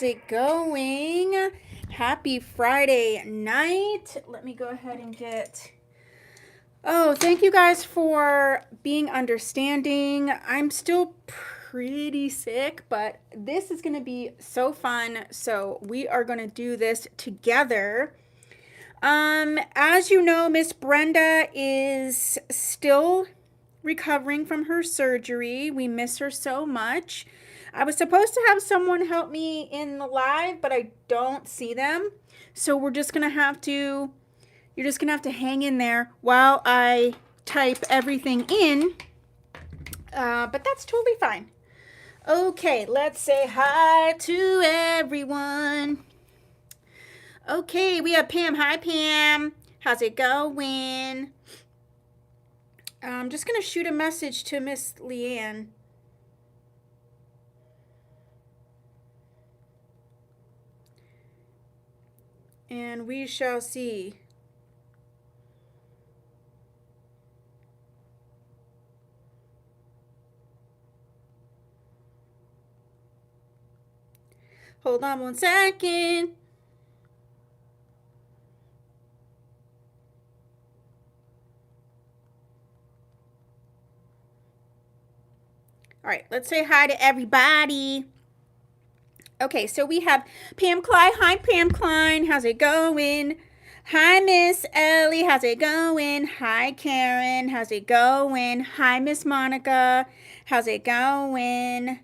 How's it going? Happy Friday night. Let me go ahead and get... Oh, thank you guys for being understanding. I'm still pretty sick, but this is going to be so fun. So we are going to do this together. As you know, Miss Brenda is still recovering from her surgery. We miss her so much. I was supposed to have someone help me in the live, but I don't see them. So we're just going to have to, you're just going to have to hang in there while I type everything in. But that's totally fine. Okay, let's say hi to everyone. Okay, we have Pam. Hi, Pam. How's it going? I'm just going to shoot a message to Miss Leanne. And we shall see. Hold on 1 second. All right, let's say hi to everybody. Okay, so we have Pam Klein. Hi, Pam Klein. How's it going? Hi, Miss Ellie. How's it going? Hi, Karen. How's it going? Hi, Miss Monica. How's it going?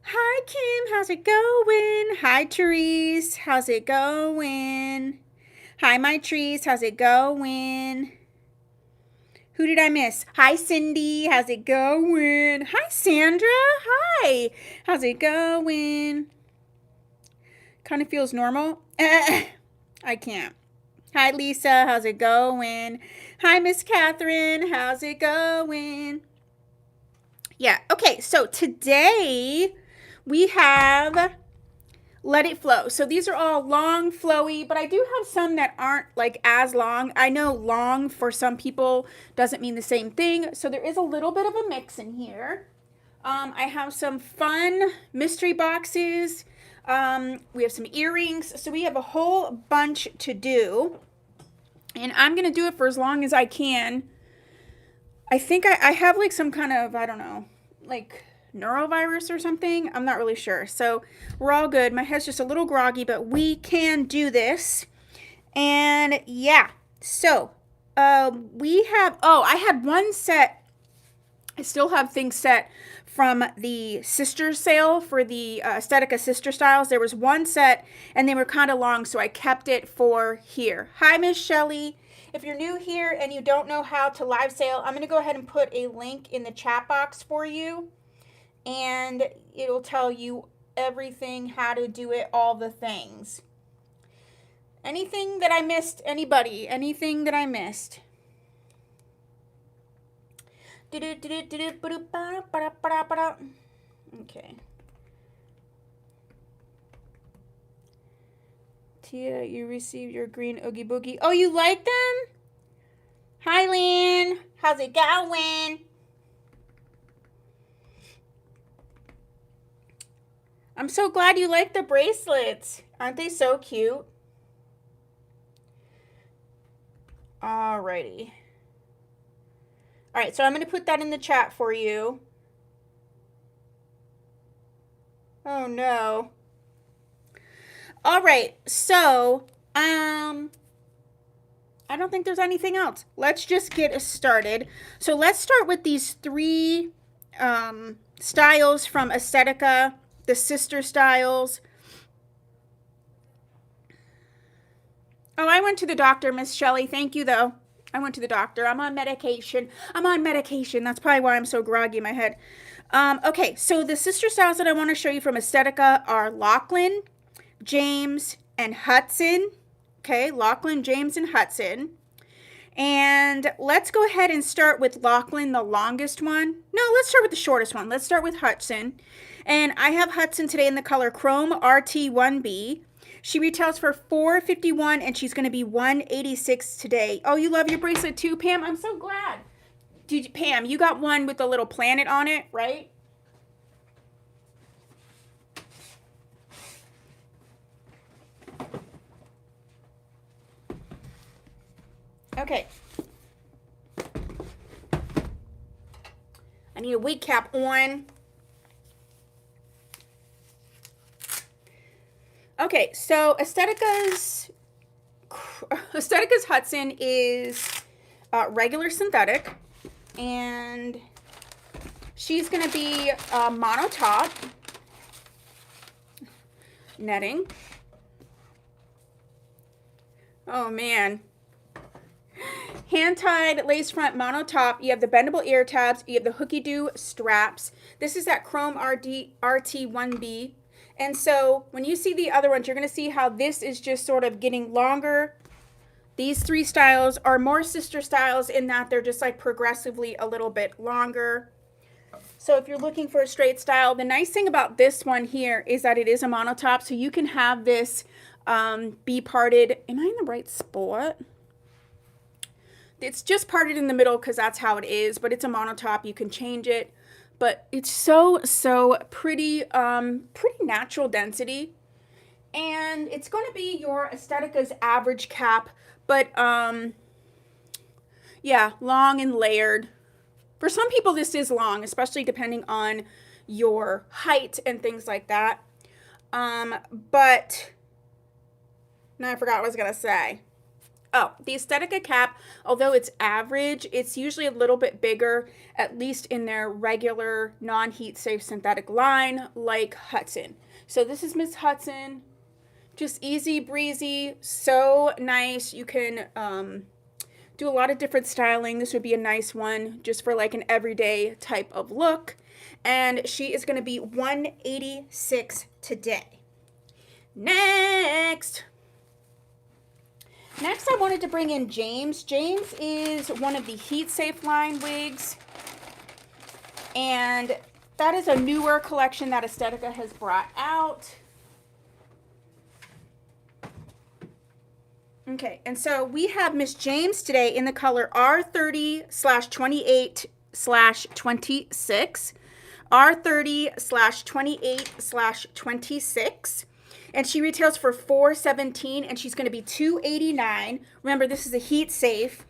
Hi, Kim. How's it going? Hi, Therese. How's it going? Hi, my trees. How's it going? Who did I miss? Hi, Cindy. How's it going? Hi, Sandra. Hi. How's it going? Kind of feels normal. I can't. Hi, Lisa. How's it going? Hi, Miss Catherine. How's it going? Yeah. Okay. So today we have Let It Flow. So these are all long, flowy, but I do have some that aren't like as long. I know long for some people doesn't mean the same thing. So there is a little bit of a mix in here. I have some fun mystery boxes. We have some earrings. So we have a whole bunch to do. And I'm going to do it for as long as I can. I think I have like some kind of, I don't know, like neurovirus or something. I'm not really sure. So we're all good. My head's just a little groggy, but we can do this. And yeah, so we have, I had one set. I still have things set from the sister sale for the Aesthetica Sister Styles. There was one set and they were kind of long, so I kept it for here. Hi, Miss Shelly. If you're new here and you don't know how to live sale, I'm going to go ahead and put a link in the chat box for you. And it'll tell you everything, how to do it, all the things. Anything that I missed, anybody, anything that I missed. Okay. Tia, you received your green Oogie Boogie. Oh, you like them? Hi, Lynn. How's it going? I'm so glad you like the bracelets. Aren't they so cute? Alrighty. All right, so I'm going to put that in the chat for you. Oh, no. All right, so I don't think there's anything else. Let's just get started. So let's start with these three styles from Aesthetica, the sister styles. Oh, I went to the doctor, Miss Shelley. Thank you, though. I went to the doctor. I'm on medication. That's probably why I'm so groggy in my head. Okay, so the sister styles that I want to show you from Aesthetica are Lachlan, James, and Hudson. Okay, Lachlan, James, and Hudson. And let's go ahead and start with Lachlan, the longest one. No, let's start with the shortest one. Let's start with Hudson. And I have Hudson today in the color Chrome RT1B. She retails for $451 and she's going to be $186 today. Oh, you love your bracelet too, Pam? I'm so glad. Pam, you got one with the little planet on it, right? Okay. I need a wig cap on. Okay, so Aesthetica's Hudson is regular synthetic, and she's going to be mono top netting. Oh man. Hand-tied lace front mono top. You have the bendable ear tabs. You have the hooky-doo straps. This is that Chrome RT1B. And so when you see the other ones, you're going to see how this is just sort of getting longer. These three styles are more sister styles in that they're just like progressively a little bit longer. So if you're looking for a straight style, the nice thing about this one here is that it is a mono top. So you can have this be parted. Am I in the right spot? It's just parted in the middle because that's how it is, but it's a mono top. You can change it, but it's so pretty, pretty natural density, and it's going to be your Aesthetica's average cap, but yeah, long and layered. For some people, this is long, especially depending on your height and things like that. But now I forgot what I was gonna say. Oh, the Aesthetica cap, although it's average, it's usually a little bit bigger, at least in their regular non-heat safe synthetic line, like Hudson. So this is Miss Hudson. Just easy breezy, so nice. You can do a lot of different styling. This would be a nice one just for like an everyday type of look. And she is going to be $186 today. Next, I wanted to bring in James. James is one of the Heat Safe line wigs, and that is a newer collection that Aesthetica has brought out. Okay, and so we have Miss James today in the color R30/28/26, R30/28/26. And she retails for $417, and she's going to be $289. Remember, this is a heat safe.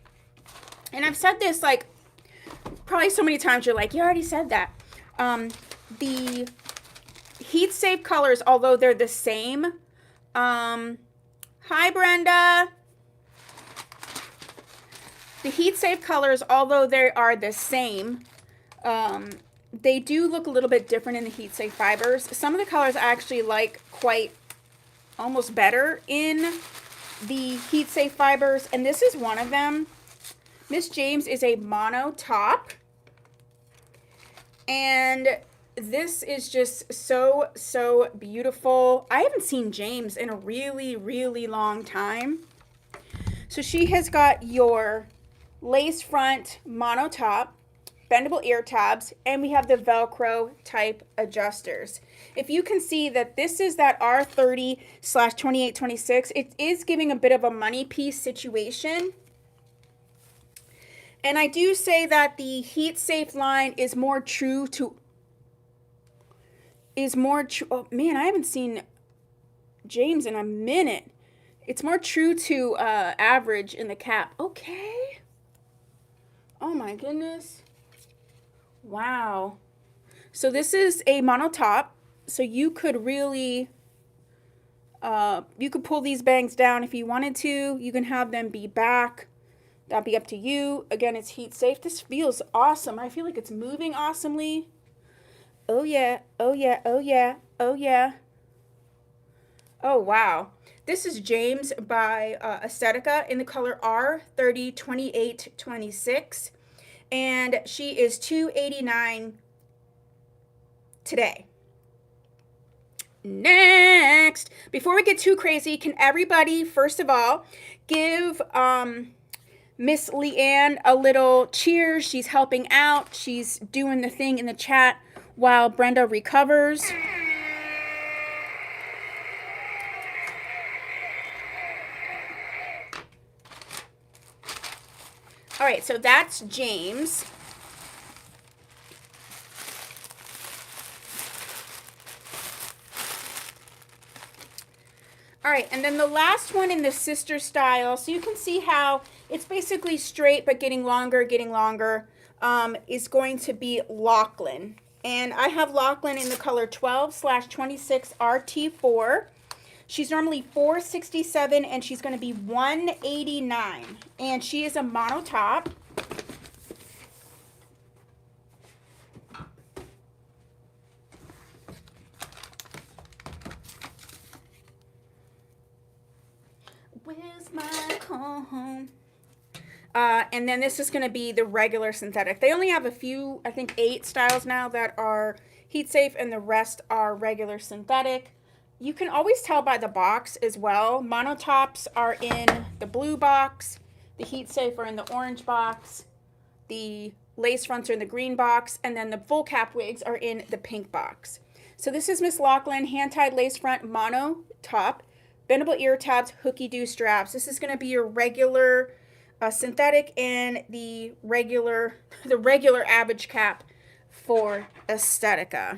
And I've said this like probably so many times. You're like, you already said that. The heat safe colors, although they're the same. Hi, Brenda. The heat safe colors, although they are the same, they do look a little bit different in the heat safe fibers. Some of the colors I actually like quite almost better in the heat safe fibers, and this is one of them. Miss James is a mono top, and this is just so beautiful. I haven't seen James in a really long time. So she has got your lace front mono top, bendable ear tabs, and we have the Velcro type adjusters. If you can see that this is that R30/28/26, it is giving a bit of a money piece situation. And I do say that the heat safe line is more true to, oh man, I haven't seen James in a minute. It's more true to average in the cap. Okay. Oh my goodness. Wow. So this is a mono top. So you could really, you could pull these bangs down if you wanted to. You can have them be back. That'd be up to you. Again, it's heat safe. This feels awesome. I feel like it's moving awesomely. Oh yeah, oh yeah, oh yeah, oh yeah. Oh wow. This is James by Aesthetica in the color R30/28/26. And she is $289 today. Next, before we get too crazy, can everybody, first of all, give Miss Leanne a little cheers? She's helping out. She's doing the thing in the chat while Brenda recovers. All right, so that's James. All right, and then the last one in the sister style. So you can see how It's basically straight but getting longer, is going to be Lachlan. And I have Lachlan in the color 12/26 RT4. She's normally $467 and she's going to be $189. And she is a mono top. Where's my comb? And then this is going to be the regular synthetic. They only have a few, I think 8 styles now that are heat safe, and the rest are regular synthetic. You can always tell by the box as well. Monotops are in the blue box. The heat safe are in the orange box. The lace fronts are in the green box. And then the full cap wigs are in the pink box. So this is Miss Lachlan, hand-tied lace front mono top, bendable ear tabs, hooky-doo straps. This is going to be your regular synthetic and the regular average cap for Aesthetica.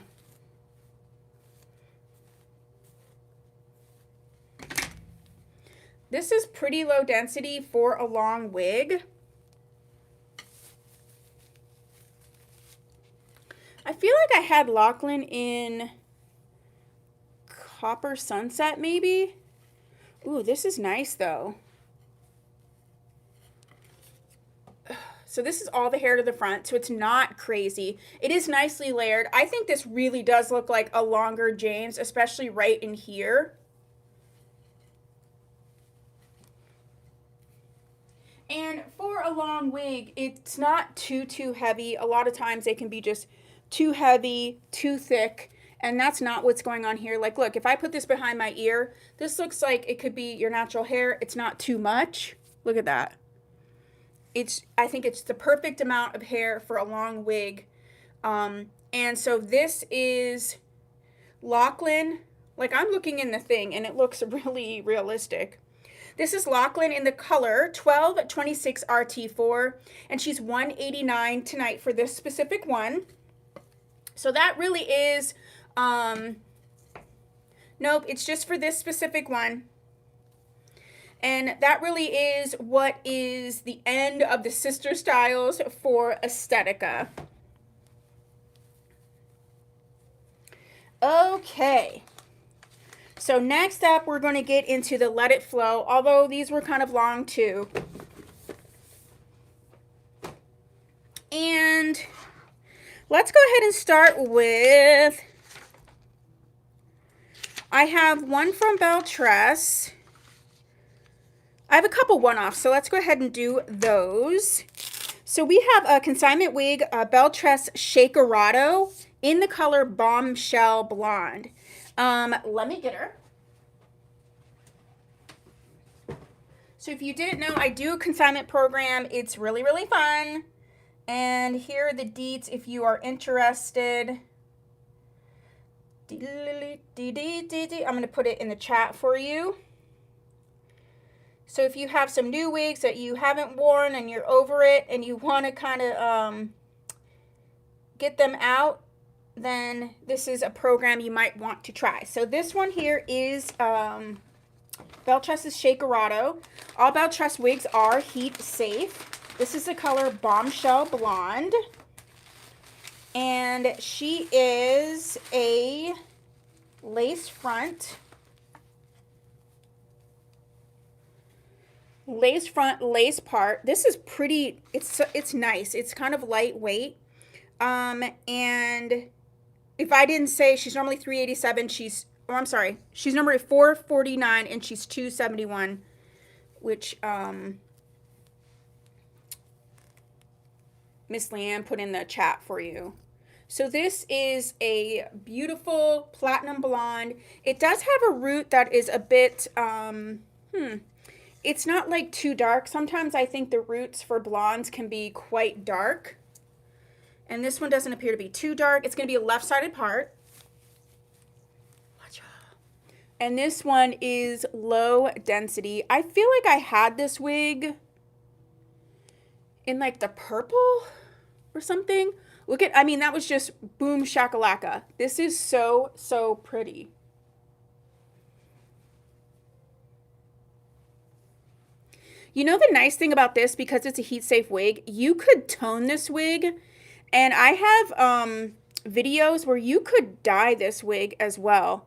This is pretty low density for a long wig. I feel like I had Lachlan in Copper Sunset maybe. Ooh, this is nice though. So this is all the hair to the front, so it's not crazy. It is nicely layered. I think this really does look like a longer James, especially right in here. And for a long wig, it's not too heavy. A lot of times they can be just too heavy, too thick, and that's not what's going on here. Like, look, if I put this behind my ear, this looks like it could be your natural hair. It's not too much. Look at that. I think it's the perfect amount of hair for a long wig. And so this is Lachlan. Like, I'm looking in the thing and it looks really realistic. This is Lachlan in the color 12/26 RT4, and she's $189 tonight for this specific one. So that really is, nope, it's just for this specific one. And that really is what is the end of the sister styles for Aesthetica. Okay. So next up, we're going to get into the Let It Flow, although these were kind of long too. And let's go ahead and start with, I have one from Beltress. I have a couple one-offs, so let's go ahead and do those. So we have a consignment wig, Beltress Shakerado in the color Bombshell Blonde. Let me get her. So if you didn't know, I do a consignment program. It's really, really fun. And here are the deets if you are interested. I'm going to put it in the chat for you. So if you have some new wigs that you haven't worn and you're over it and you want to kind of get them out, then this is a program you might want to try. So this one here is Beltress's Shakerado. All Beltress wigs are heat safe. This is the color Bombshell Blonde. And she is a lace front. Lace front, lace part. This is pretty, it's nice. It's kind of lightweight. And if I didn't say, she's normally $387, I'm sorry, she's normally $449 and she's $271, which Miss Leanne put in the chat for you. So this is a beautiful platinum blonde. It does have a root that is a bit, it's not like too dark. Sometimes I think the roots for blondes can be quite dark. And this one doesn't appear to be too dark. It's going to be a left-sided part. And this one is low density. I feel like I had this wig in like the purple or something. Look at, I mean, that was just boom shakalaka. This is so, so pretty. You know the nice thing about this, because it's a heat safe wig, you could tone this wig, and I have videos where you could dye this wig as well.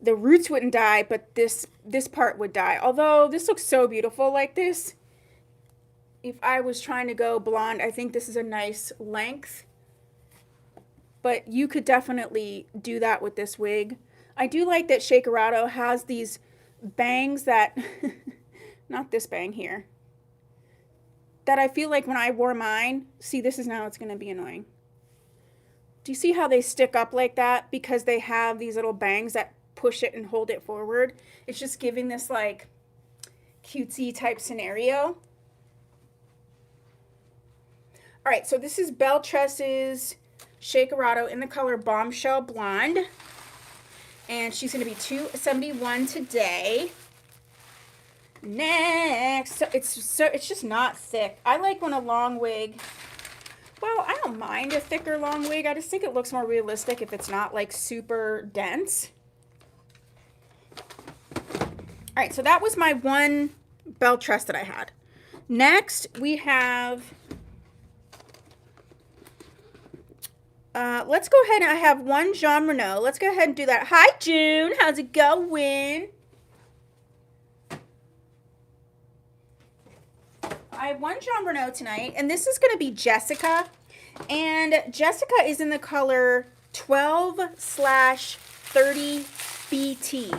The roots wouldn't dye, but this part would dye. Although this looks so beautiful like this. If I was trying to go blonde, I think this is a nice length. But you could definitely do that with this wig. I do like that Shakerado has these bangs that, not this bang here, that I feel like when I wore mine, see, this is now, it's going to be annoying. Do you see how they stick up like that? Because they have these little bangs that push it and hold it forward. It's just giving this like cutesy type scenario. All right, so this is Belle Tresses Shakerado in the color Bombshell Blonde. And she's going to be $271 today. Next, it's just not thick. I like when a long wig, well, I don't mind a thicker long wig. I just think it looks more realistic if it's not like super dense. All right, so that was my one Belle Tress that I had. Next, we have, let's go ahead and I have one Jean Renault. Let's go ahead and do that. Hi, June. How's it going? I have one Jean Renault tonight, and this is going to be Jessica. And Jessica is in the color 12/30 BT.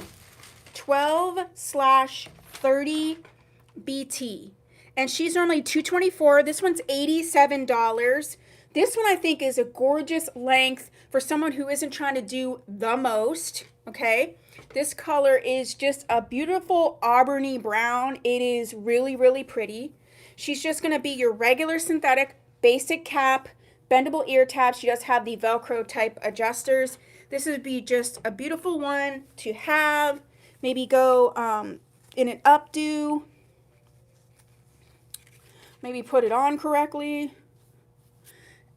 12/30 BT. And she's normally $224. This one's $87. This one I think is a gorgeous length for someone who isn't trying to do the most, okay? This color is just a beautiful auburny brown. It is really, really pretty. She's just going to be your regular synthetic basic cap, bendable ear tab. She does have the Velcro type adjusters. This would be just a beautiful one to have. Maybe go in an updo. Maybe put it on correctly.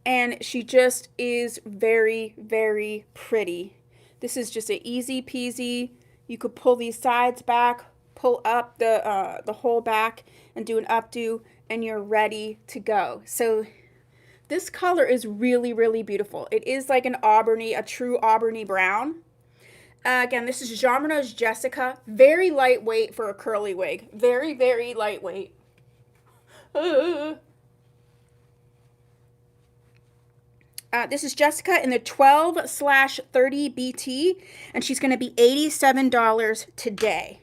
And she just is very, very pretty. This is just an easy peasy. You could pull these sides back, pull up the whole back, and do an updo, and you're ready to go. So this color is really, really beautiful. It is like an auburny, a true auburny brown. Again, this is Jean Renault's Jessica. Very lightweight for a curly wig. Very, very lightweight. This is Jessica in the 12/30 BT, and she's going to be $87 today.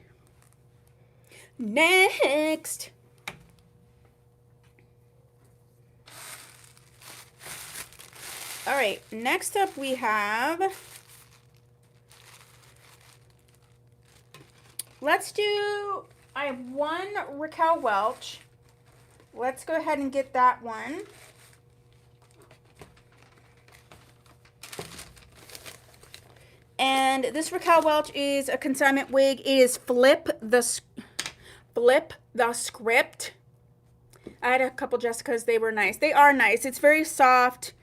Next. All right, next up we have, I have one Raquel Welch. Let's go ahead and get that one. And this Raquel Welch is a consignment wig. It is Flip the Script. I had a couple Jessicas. They were nice. They are nice. It's very soft,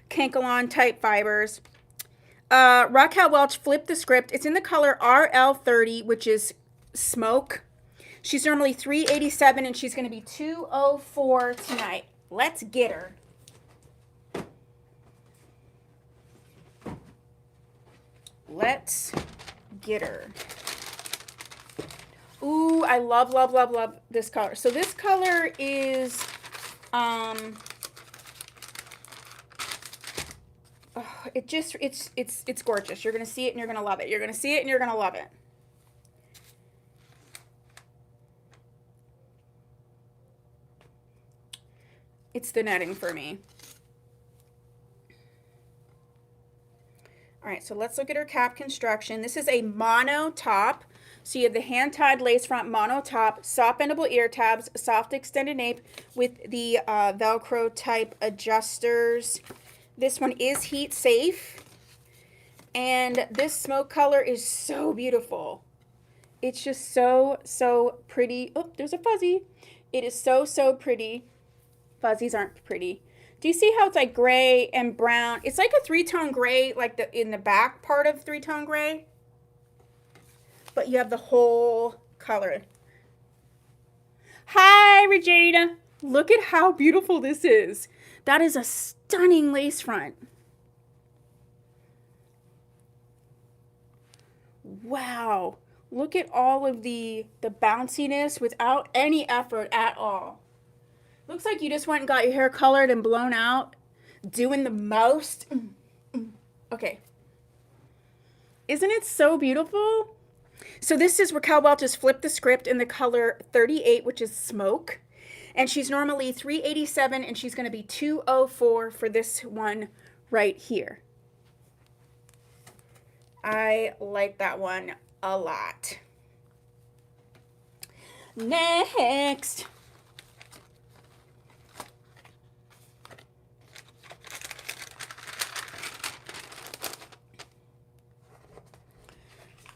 Kankalon type fibers. Raquel Welch Flip the Script. It's in the color RL30, which is smoke. She's normally $387, and she's going to be $204 tonight. Let's get her. Let's get her. Ooh, I love, love, love, love this color. So this color is, it's gorgeous. You're going to see it and you're going to love it. You're going to see it and you're going to love it. It's the netting for me. All right, so let's look at her cap construction. This is a mono top. So you have the hand-tied lace front mono top, soft bendable ear tabs, soft extended nape with the Velcro type adjusters. This one is heat safe. And this smoke color is so beautiful. It's just so, so pretty. Oh, there's a fuzzy. It is so, so pretty. Fuzzies aren't pretty. Do you see how it's like gray and brown? It's like a three-tone gray, like in the back part of three-tone gray. But you have the whole color. Hi, Regina. Look at how beautiful this is. That is a stunning lace front. Wow. Look at all of the bounciness without any effort at all. Looks like you just went and got your hair colored and blown out. Doing the most. Okay. Isn't it so beautiful? So this is Raquel Welch's Flip the Script in the color 38, which is smoke. And she's normally $387, and she's going to be $204 for this one right here. I like that one a lot. Next.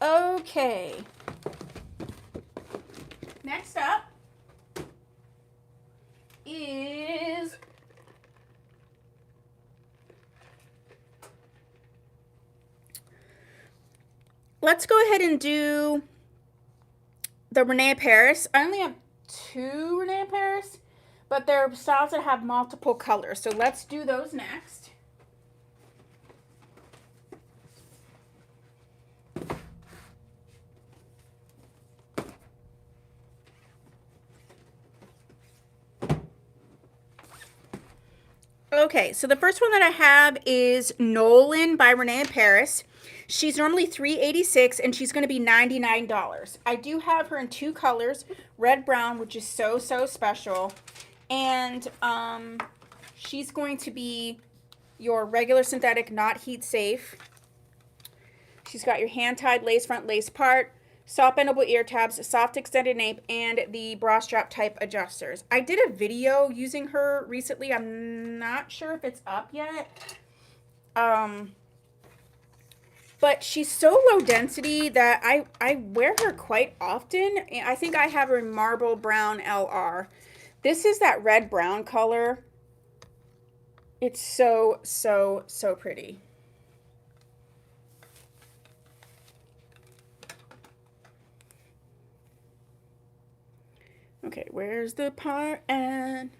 Okay. Next up is let's go ahead and do the Renee Paris. I only have 2 Renee Paris, but they're styles that have multiple colors. So let's do those next. Okay, so the first one that I have is Nolan by Renee Paris. She's normally $386, and she's going to be $99. I do have her in 2 colors, red brown, which is so special, and she's going to be your regular synthetic, not heat safe. She's got your hand tied lace front, lace part, soft bendable ear tabs, soft extended nape, and the bra strap type adjusters. I did a video using her recently. I'm not sure if it's up yet. But she's so low density that I wear her quite often. I think I have her in marble brown LR. This is that red brown color. It's so pretty. Okay, where's the part and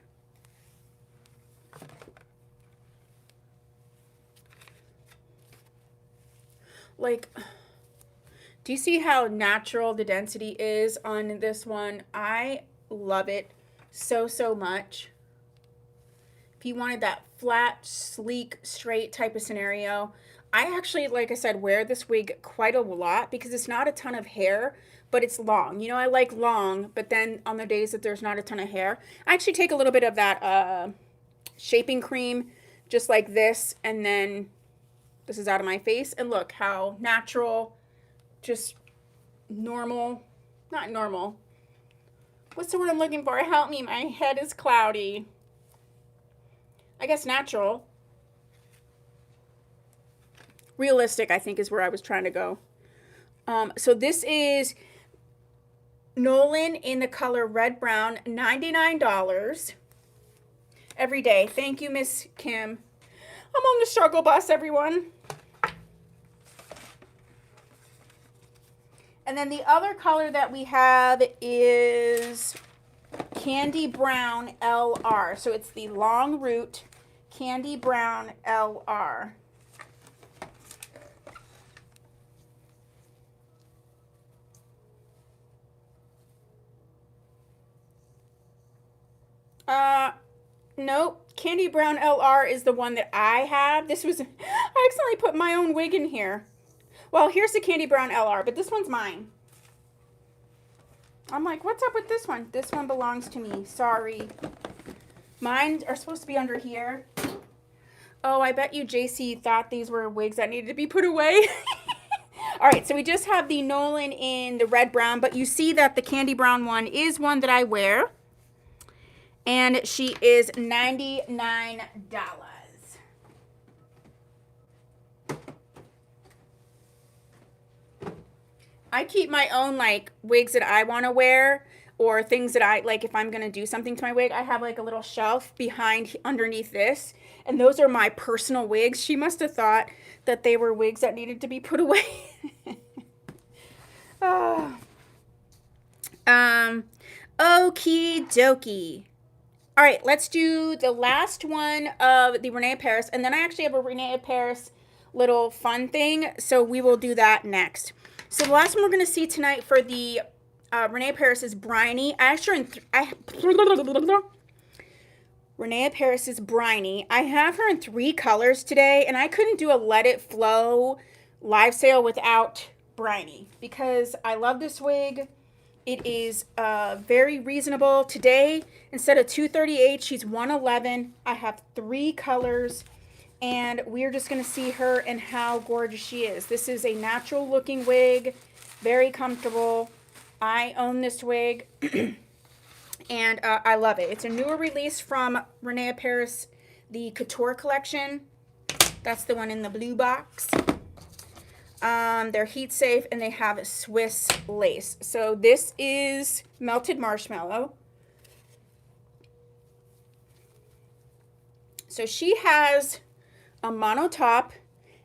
like, do you see how natural the density is on this one? I love it so much. If you wanted that flat, sleek, straight type of scenario, I actually, like I said, wear this wig quite a lot because it's not a ton of hair, but it's long. You know, I like long, but then on the days that there's not a ton of hair, I actually take a little bit of that shaping cream, just like this, and then this is out of my face, and look how natural, just normal, not normal. What's the word I'm looking for? Help me, my head is cloudy. I guess natural. Realistic, I think, is where I was trying to go. So this is Nolan in the color red brown, $99 every day. Thank you, Miss Kim. I'm on the struggle bus, everyone. And then the other color that we have is Candy Brown LR. So it's the long root Candy Brown LR. Nope. Candy Brown LR is the one that I have. This was, I accidentally put my own wig in here. Well, here's the Candy Brown LR, but this one's mine. I'm like, what's up with this one? This one belongs to me. Sorry. Mine are supposed to be under here. Oh, I bet you JC thought these were wigs that needed to be put away. All right, so we just have the Nolan in the red brown, but you see that the Candy Brown one is one that I wear. And she is $99. I keep my own, like, wigs that I want to wear or things that I, like, if I'm going to do something to my wig. I have, like, a little shelf underneath this. And those are my personal wigs. She must have thought that they were wigs that needed to be put away. Okie dokie. All right, let's do the last one of the Renee Paris. And then I actually have a Renee Paris little fun thing. So we will do that next. So the last one we're going to see tonight for the Renee Paris is Briny. Renee Paris is Briny. I have her in 3 colors today, and I couldn't do a Let It Flow live sale without Briny because I love this wig. It is very reasonable. Today, instead of $238, she's $111. I have 3 colors, and we're just going to see her and how gorgeous she is. This is a natural looking wig, very comfortable. I own this wig. And I love it. It's a newer release from Renee Paris, the Couture collection. That's the one in the blue box. They're heat safe and they have Swiss lace. So this is Melted Marshmallow. So she has a mono top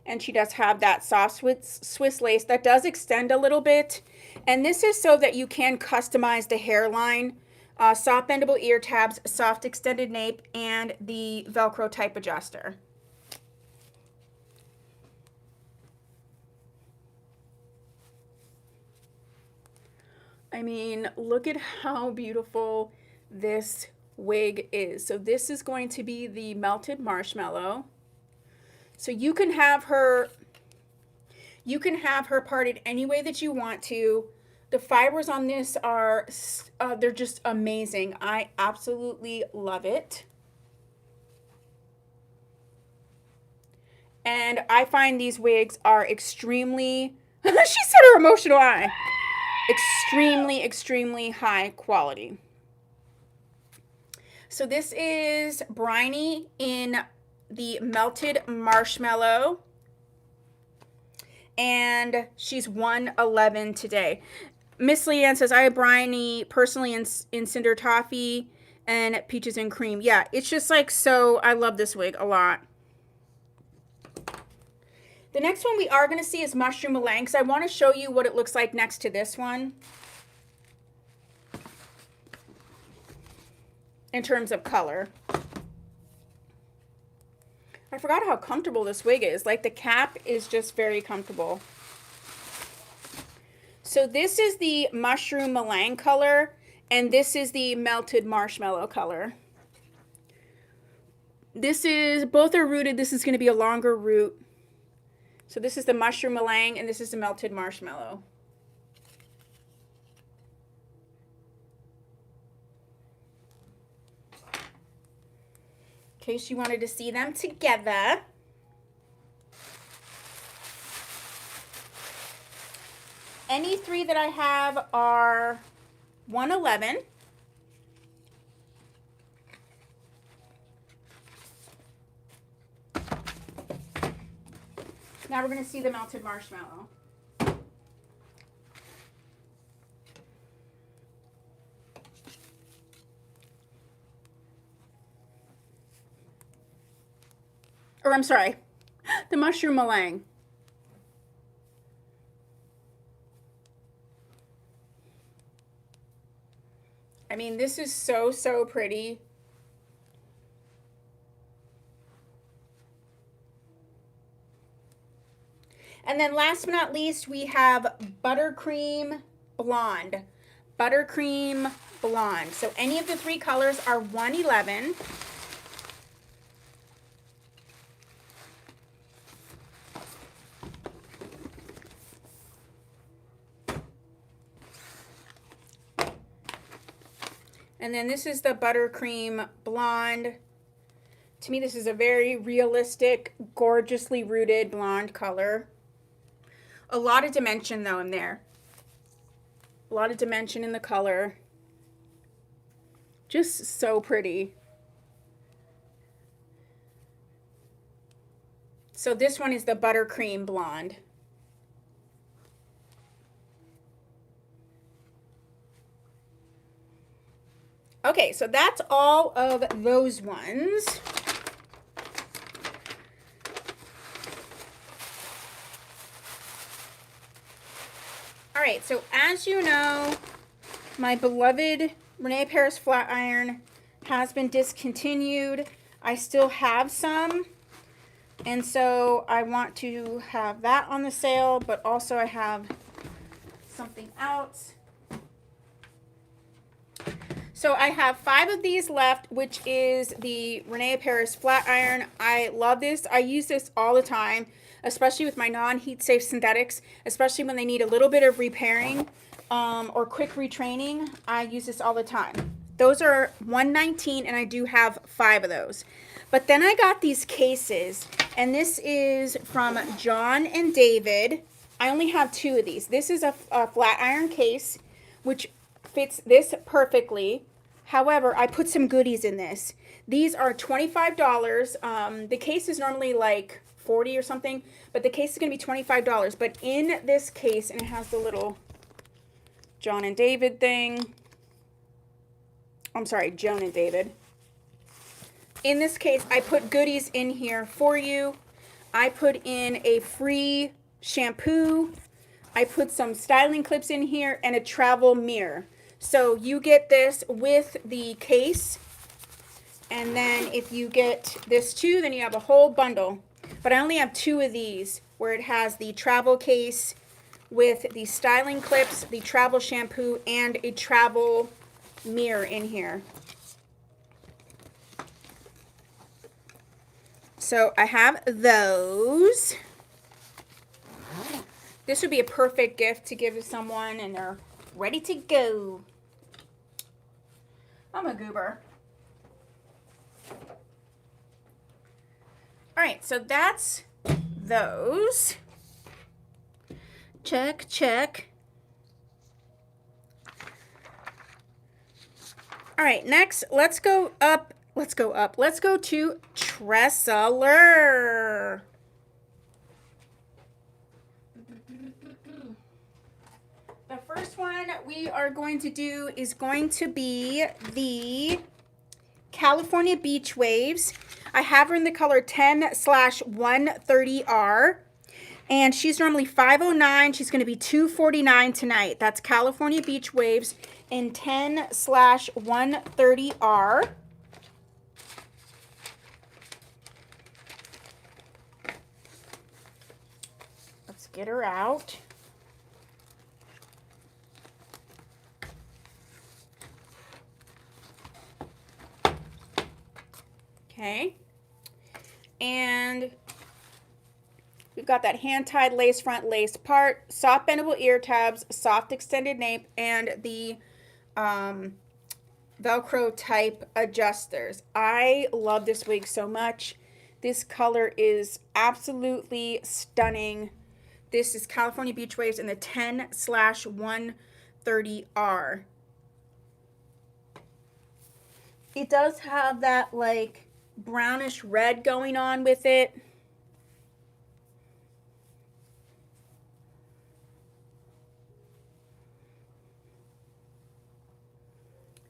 and she does have that soft Swiss lace that does extend a little bit. And this is so that you can customize the hairline. Soft bendable ear tabs, soft extended nape, and the Velcro type adjuster. I mean, look at how beautiful this wig is. So this is going to be the Melted Marshmallow. So you can have her parted any way that you want to. The fibers on this are, they're just amazing. I absolutely love it. And I find these wigs are extremely, she said her emotional eye, extremely high quality. So this is Briny in the Melted Marshmallow. And she's $111 today. Miss Leanne says, I have Briny personally in Cinder Toffee and Peaches and Cream. Yeah, it's just like so, I love this wig a lot. The next one we are going to see is Mushroom Meringue because I want to show you what it looks like next to this one. In terms of color. I forgot how comfortable this wig is. Like the cap is just very comfortable. So this is the Mushroom Meringue color, and this is the Melted Marshmallow color. Both are rooted. This is going to be a longer root. So this is the Mushroom Meringue, and this is the Melted Marshmallow. In case you wanted to see them together. Any 3 that I have are $111. Now we're going to see the Melted Marshmallow. Or I'm sorry, the Mushroom Meringue. I mean, this is so pretty. And then last but not least, we have Buttercream Blonde. Buttercream Blonde. So any of the 3 colors are $111. And then this is the Buttercream Blonde. To me, this is a very realistic, gorgeously rooted blonde color. A lot of dimension, though, in there. A lot of dimension in the color. Just so pretty. So this one is the Buttercream Blonde. Okay, so that's all of those ones. All right, so as you know, my beloved Renee Paris flat iron has been discontinued. I still have some, and so I want to have that on the sale, but also I have something else. So I have 5 of these left, which is the Renee Paris flat iron. I love this. I use this all the time, especially with my non-heat safe synthetics, especially when they need a little bit of repairing or quick retraining. I use this all the time. Those are $119, and I do have 5 of those. But then I got these cases, and this is from John and David. I only have 2 of these. This is a flat iron case, which fits this perfectly. However, I put some goodies in this. These are $25. The case is normally like $40 or something, but the case is going to be $25. But in this case, and it has the little John and David thing. I'm sorry, Joan and David. In this case, I put goodies in here for you. I put in a free shampoo. I put some styling clips in here and a travel mirror. So you get this with the case, and then if you get this too, then you have a whole bundle. But I only have 2 of these, where it has the travel case with the styling clips, the travel shampoo, and a travel mirror in here. So I have those. This would be a perfect gift to give to someone, and they're ready to go. I'm a goober. All right, so that's those. Check, check. All right, next, let's go up. Let's go to Tressler. The first one we are going to do is going to be the California Beach Waves. I have her in the color 10/130R. And she's normally $509. She's going to be $249 tonight. That's California Beach Waves in 10/130R. Let's get her out. Okay. And we've got that hand-tied lace front lace part, soft bendable ear tabs, soft extended nape, and the Velcro type adjusters. I love this wig so much. This color is absolutely stunning. This is California Beach Waves in the 10/130R. It does have that like brownish red going on with it.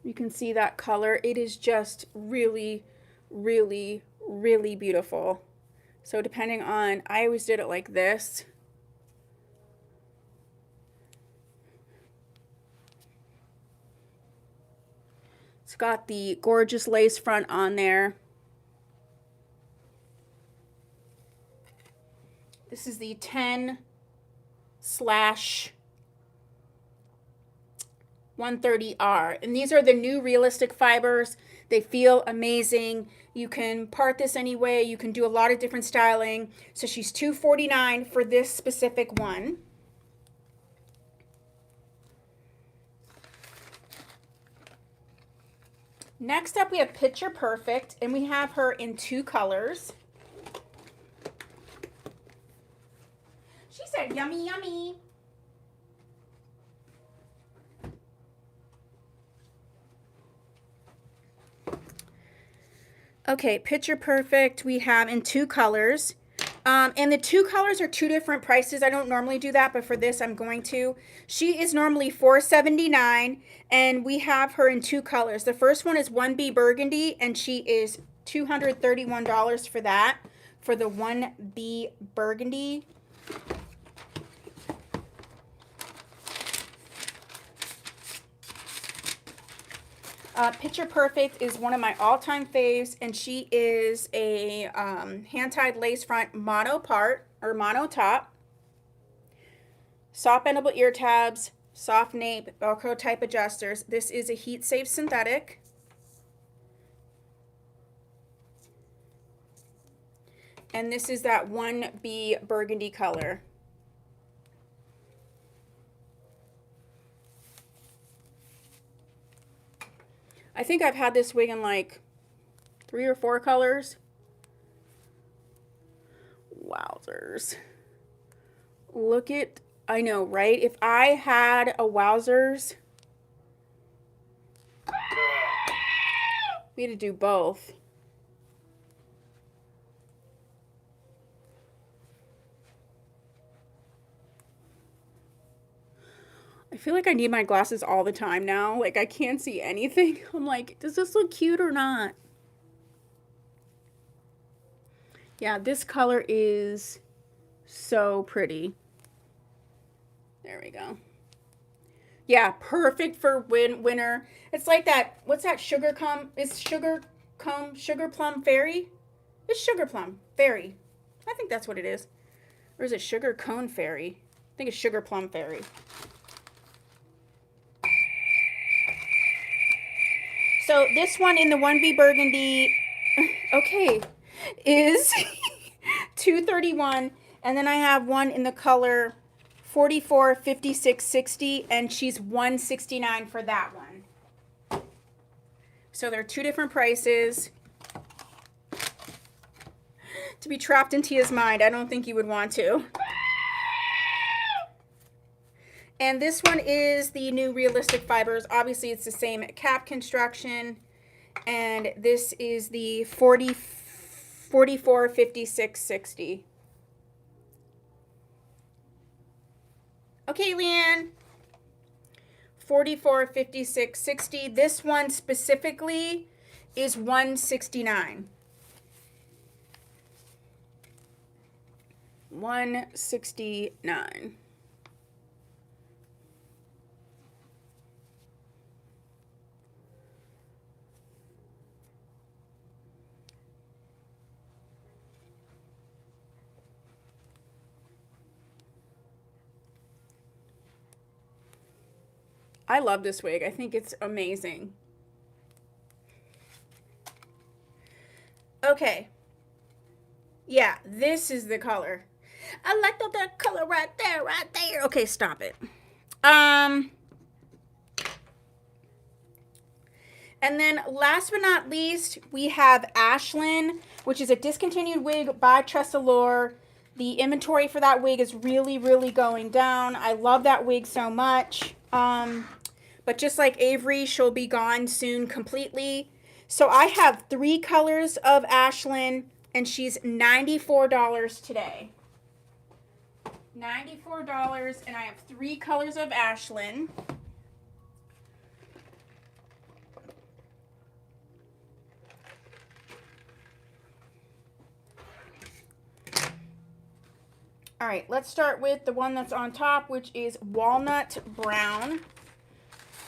You can see that color. It is just really, really, really beautiful. So depending on, I always did it like this. It's got the gorgeous lace front on there. This is the 10/130R. And these are the new realistic fibers. They feel amazing. You can part this any way. You can do a lot of different styling. So she's $249 for this specific one. Next up, we have Picture Perfect, and we have her in 2 colors. She said, yummy, yummy. Okay, Picture Perfect we have in 2 colors. And the 2 colors are 2 different prices. I don't normally do that, but for this I'm going to. She is normally $479, and we have her in 2 colors. The first one is 1B Burgundy, and she is $231 for that, for the 1B Burgundy. Picture Perfect is one of my all-time faves, and she is a hand-tied lace front mono part, or mono top. Soft bendable ear tabs, soft nape, Velcro type adjusters. This is a heat-safe synthetic. And this is that 1B burgundy color. I think I've had this wig in like 3 or 4 colors. Wowzers. Look at, I know, right? If I had a Wowzers, we had to do both. I feel like I need my glasses all the time now. Like, I can't see anything. I'm like, does this look cute or not? Yeah, this color is so pretty. There we go. Yeah, perfect for winter. It's like that, what's that, sugar plum fairy? It's sugar plum fairy. I think that's what it is. Or is it sugar cone fairy? I think it's sugar plum fairy. So this one in the 1B burgundy, okay, is $231, and then I have one in the color 44, 56, 60, and she's $169 for that one. So they're 2 different prices. To be trapped in Tia's mind, I don't think you would want to. And this one is the new Realistic Fibers. Obviously, it's the same cap construction. And this is the 44, 56, 60. Okay, Leanne. 44, 56, 60. This one specifically is $169. $169. I love this wig. I think it's amazing. Okay. Yeah, this is the color. I like that color right there, right there. Okay, stop it. And then last but not least, we have Ashlyn, which is a discontinued wig by Tressalure. The inventory for that wig is really, really going down. I love that wig so much. But just like Avery, she'll be gone soon completely. So I have 3 colors of Ashlyn, and she's $94 today. $94, and I have 3 colors of Ashlyn. All right, let's start with the one that's on top, which is Walnut Brown.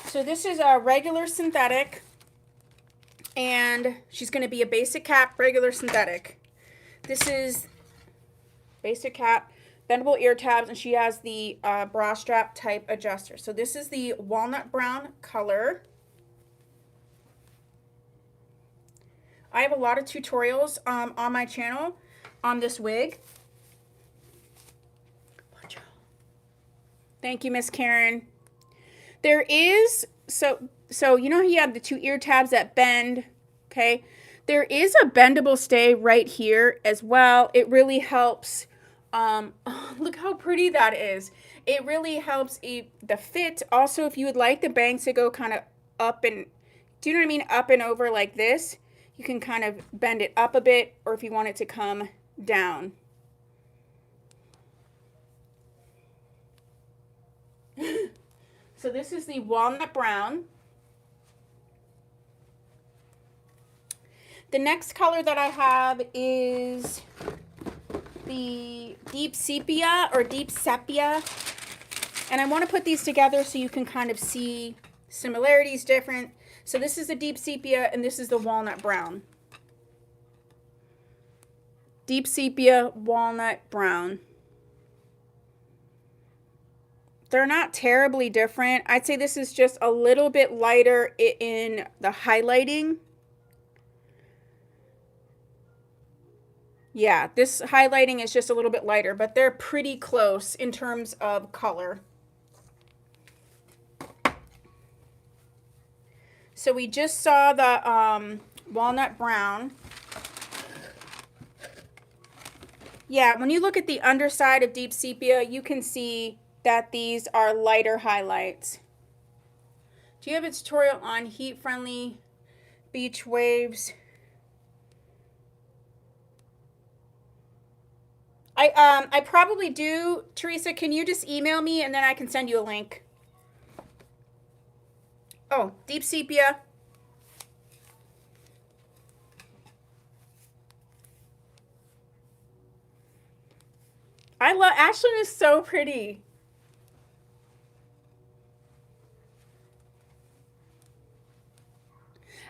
So this is a regular synthetic, and she's going to be a basic cap, regular synthetic. This is basic cap, bendable ear tabs, and she has the bra strap type adjuster. So this is the Walnut Brown color. I have a lot of tutorials on my channel on this wig. Thank you, Miss Karen. There is, so you know you have the 2 ear tabs that bend, okay? There is a bendable stay right here as well. It really helps. Oh, look how pretty that is. It really helps the fit. Also, if you would like the bangs to go kind of up and, do you know what I mean? Up and over like this, you can kind of bend it up a bit, or if you want it to come down. So this is the Walnut Brown. The next color that I have is the Deep Sepia or Deep Sepia. And I want to put these together so you can kind of see Similarities different. So this is the deep sepia and this is the walnut brown. Deep sepia, walnut brown. They're not terribly different. I'd say this is just a little bit lighter in the highlighting. Yeah, this highlighting is just a little bit lighter, but they're pretty close in terms of color. So we just saw the walnut brown. Yeah, when you look at the underside of deep sepia, you can see that these are lighter highlights. Do you have a tutorial on heat-friendly beach waves? I probably do. Teresa, can you just email me and then I can send you a link? Oh, deep sepia. I love, Ashlyn is so pretty.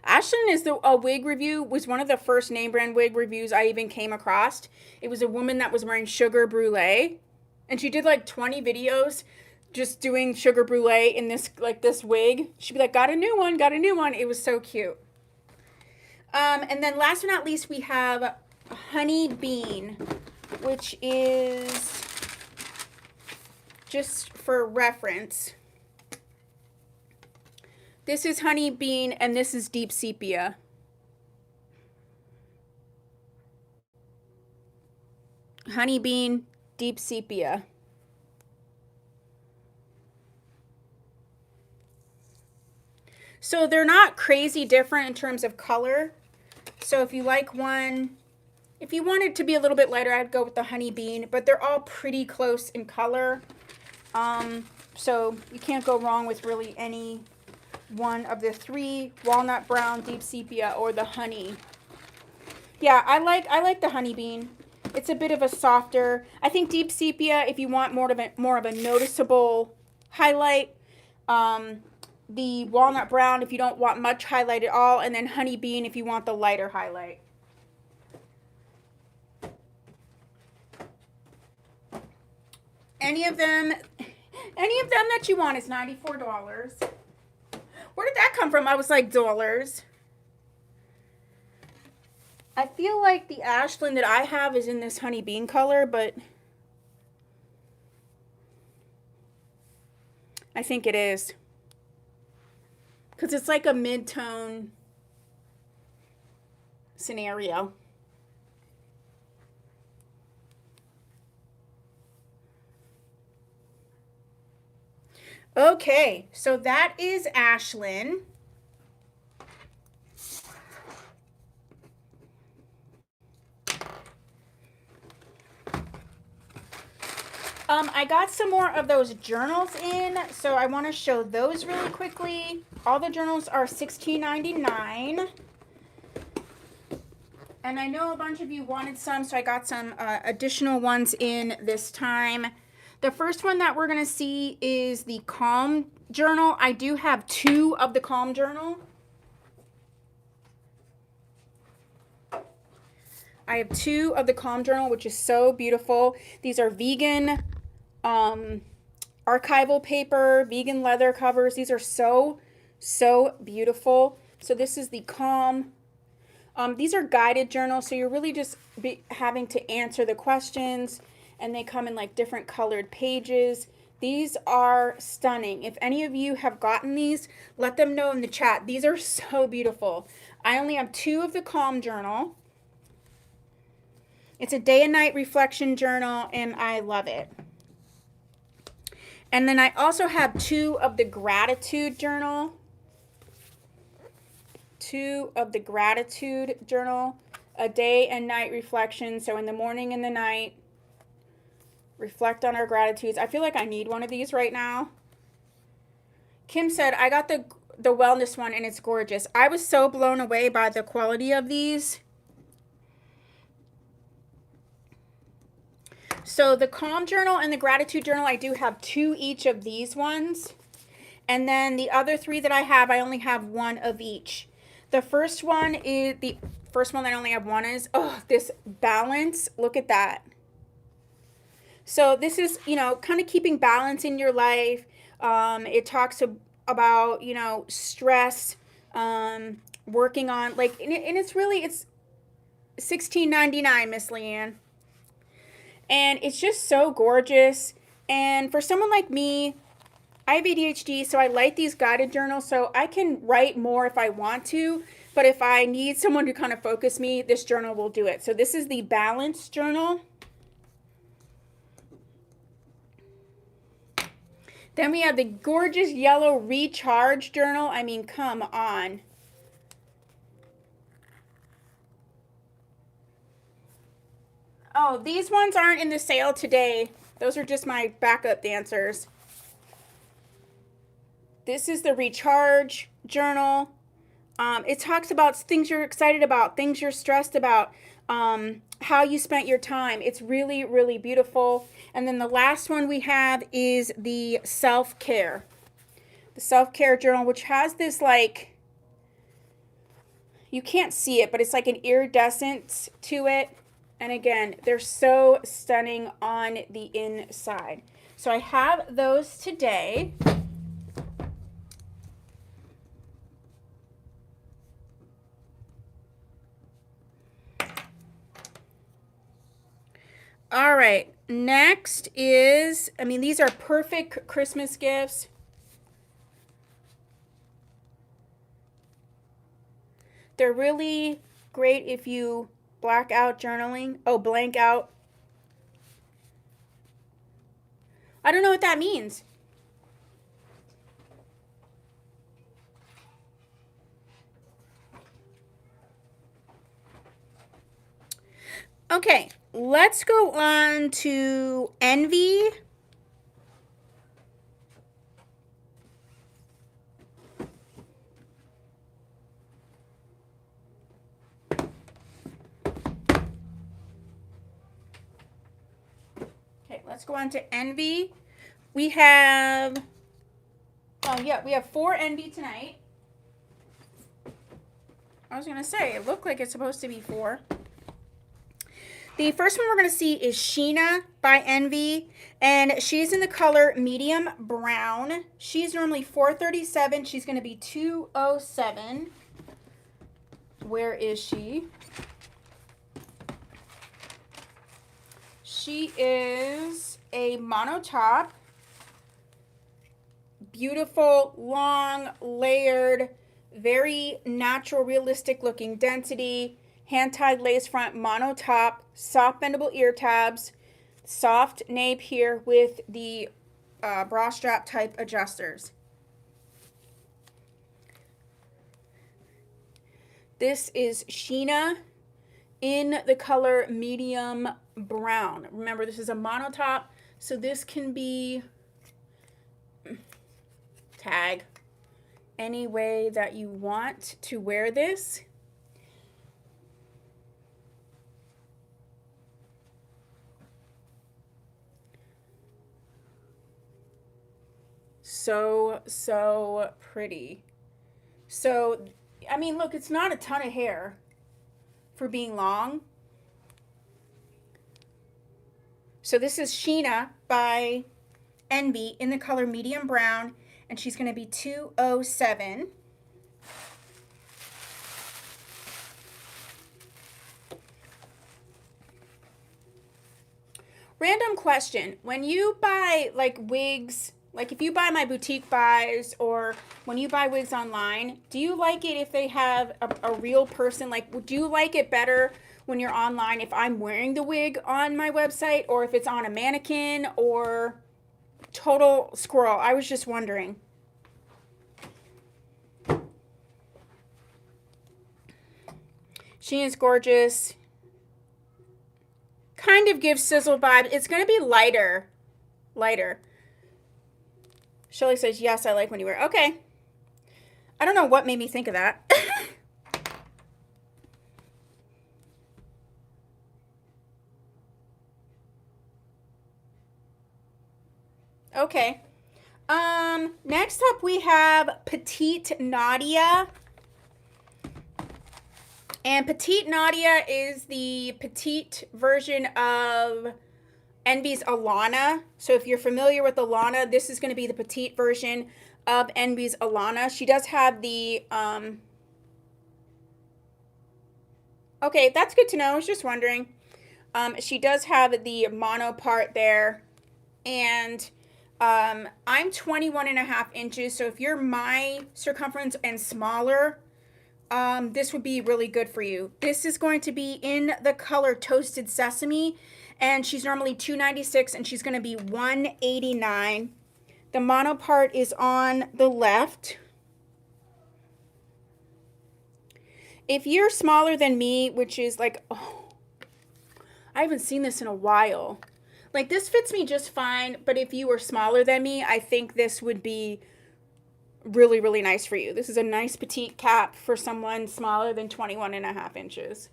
Ashlyn is a wig review, was one of the first name brand wig reviews I even came across. It was a woman that was wearing sugar brulee, and she did like 20 videos just doing sugar brulee in this wig. She'd be like, got a new one, got a new one. It was so cute. And then last but not least, we have Honey Bean, which is, just for reference, this is Honey Bean and this is Deep Sepia. Honey Bean, Deep Sepia. So they're not crazy different in terms of color. So if you like one, if you wanted to be a little bit lighter, I'd go with the Honey Bean, but they're all pretty close in color. So you can't go wrong with really any one of the three: walnut brown, deep sepia, or the honey. Yeah, I like the Honey Bean. It's a bit of a softer. I think deep sepia, if you want more of a noticeable highlight. The walnut brown if you don't want much highlight at all, and then Honey Bean if you want the lighter highlight. Any of them that you want is $94. Where did that come from? I was like, dollars. I feel like the Ashlyn that I have is in this Honey Bean color, but I think it is. Because it's like a mid-tone scenario. Okay, so that is Ashlyn. I got some more of those journals in, so I want to show those really quickly. All the journals are $16.99. And I know a bunch of you wanted some, so I got some additional ones in this time. The first one that we're going to see is the Calm Journal. I do have two of the Calm Journal. I have two of the Calm Journal, which is so beautiful. These are vegan archival paper, vegan leather covers. These are so beautiful. So this is the Calm. These are guided journals, so you're really just having to answer the questions, and they come in like different colored pages. These are stunning. If any of you have gotten these, let them know in the chat. These are so beautiful. I only have two of the Calm Journal. It's a day and night reflection journal, and I love it. And then I also have two of the Gratitude Journal. Two of the Gratitude Journal, a day and night reflection. So in the morning and the night, reflect on our gratitudes. I feel like I need one of these right now. Kim said, I got the wellness one and it's gorgeous. I was so blown away by the quality of these. So the Calm Journal and the Gratitude Journal, I do have two each of these ones. And then the other 3 that I have, I only have 1 of each. The first one that I only have 1 is, oh, this balance. Look at that. So this is, kind of keeping balance in your life. It talks about, stress, working on, like, and it's really, it's $16.99, Miss Leanne. And it's just so gorgeous. And for someone like me, I have ADHD, so I like these guided journals, so I can write more if I want to. But if I need someone to kind of focus me, this journal will do it. So this is the Balance Journal. Then we have the gorgeous yellow Recharge Journal. I mean, come on. Oh, these ones aren't in the sale today. Those are just my backup dancers. This is the Recharge Journal. It talks about things you're excited about, things you're stressed about, how you spent your time. It's really, really beautiful. And then the last one we have is the Self-Care. The Self-Care Journal, which has this, like, you can't see it, but it's like an iridescence to it. And again, they're so stunning on the inside. So I have those today. All right, next is, these are perfect Christmas gifts. They're really great if you blank out. I don't know what that means. Okay, let's go on to Envy. Okay, let's go on to Envy. We have 4 Envy tonight. I was going to say, it looked like it's supposed to be 4. The first one we're going to see is Sheena by Envy, and she's in the color medium brown. She's normally $4.37. She's going to be $2.07. Where is she? She is a mono top. Beautiful, long, layered, very natural, realistic looking density. Hand-tied lace front mono top, soft bendable ear tabs, soft nape here with the bra strap type adjusters. This is Sheena in the color medium brown. Remember, this is a mono top, so this can be tag any way that you want to wear this. So pretty. So, look, it's not a ton of hair for being long. So this is Sheena by Envy in the color medium brown, and she's going to be $2.07. Random question. When you buy like wigs, like if you buy my boutique buys or when you buy wigs online, do you like it if they have a real person? Like, would you like it better when you're online if I'm wearing the wig on my website or if it's on a mannequin or total squirrel? I was just wondering. She is gorgeous. Kind of gives sizzle vibe. It's going to be lighter. Shelly says, yes, I like when you wear. Okay. I don't know what made me think of that. Okay. Next up we have Petite Nadia. And Petite Nadia is the petite version of Envy's Alana. So if you're familiar with Alana, this is going to be the petite version of Envy's Alana. She does have the, okay, that's good to know. I was just wondering. She does have the mono part there. And I'm 21.5 inches. So if you're my circumference and smaller, this would be really good for you. This is going to be in the color Toasted Sesame, and she's normally $296, and she's going to be $189. The mono part is on the left. If you're smaller than me, which is like, oh, I haven't seen this in a while. Like, this fits me just fine, but if you were smaller than me, I think this would be really, really nice for you. This is a nice petite cap for someone smaller than 21.5 inches.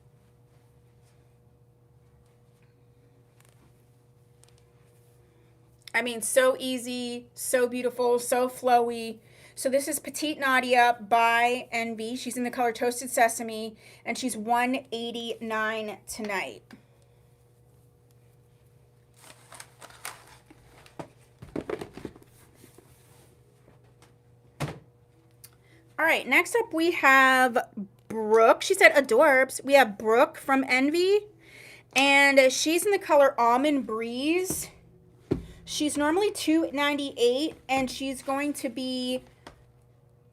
I mean, so easy, so beautiful, so flowy. So this is Petite Nadia by Envy. She's in the color Toasted Sesame, and she's $189 tonight. All right, next up we have Brooke. She said adorbs. We have Brooke from Envy, and she's in the color Almond Breeze. She's normally $298, and she's going to be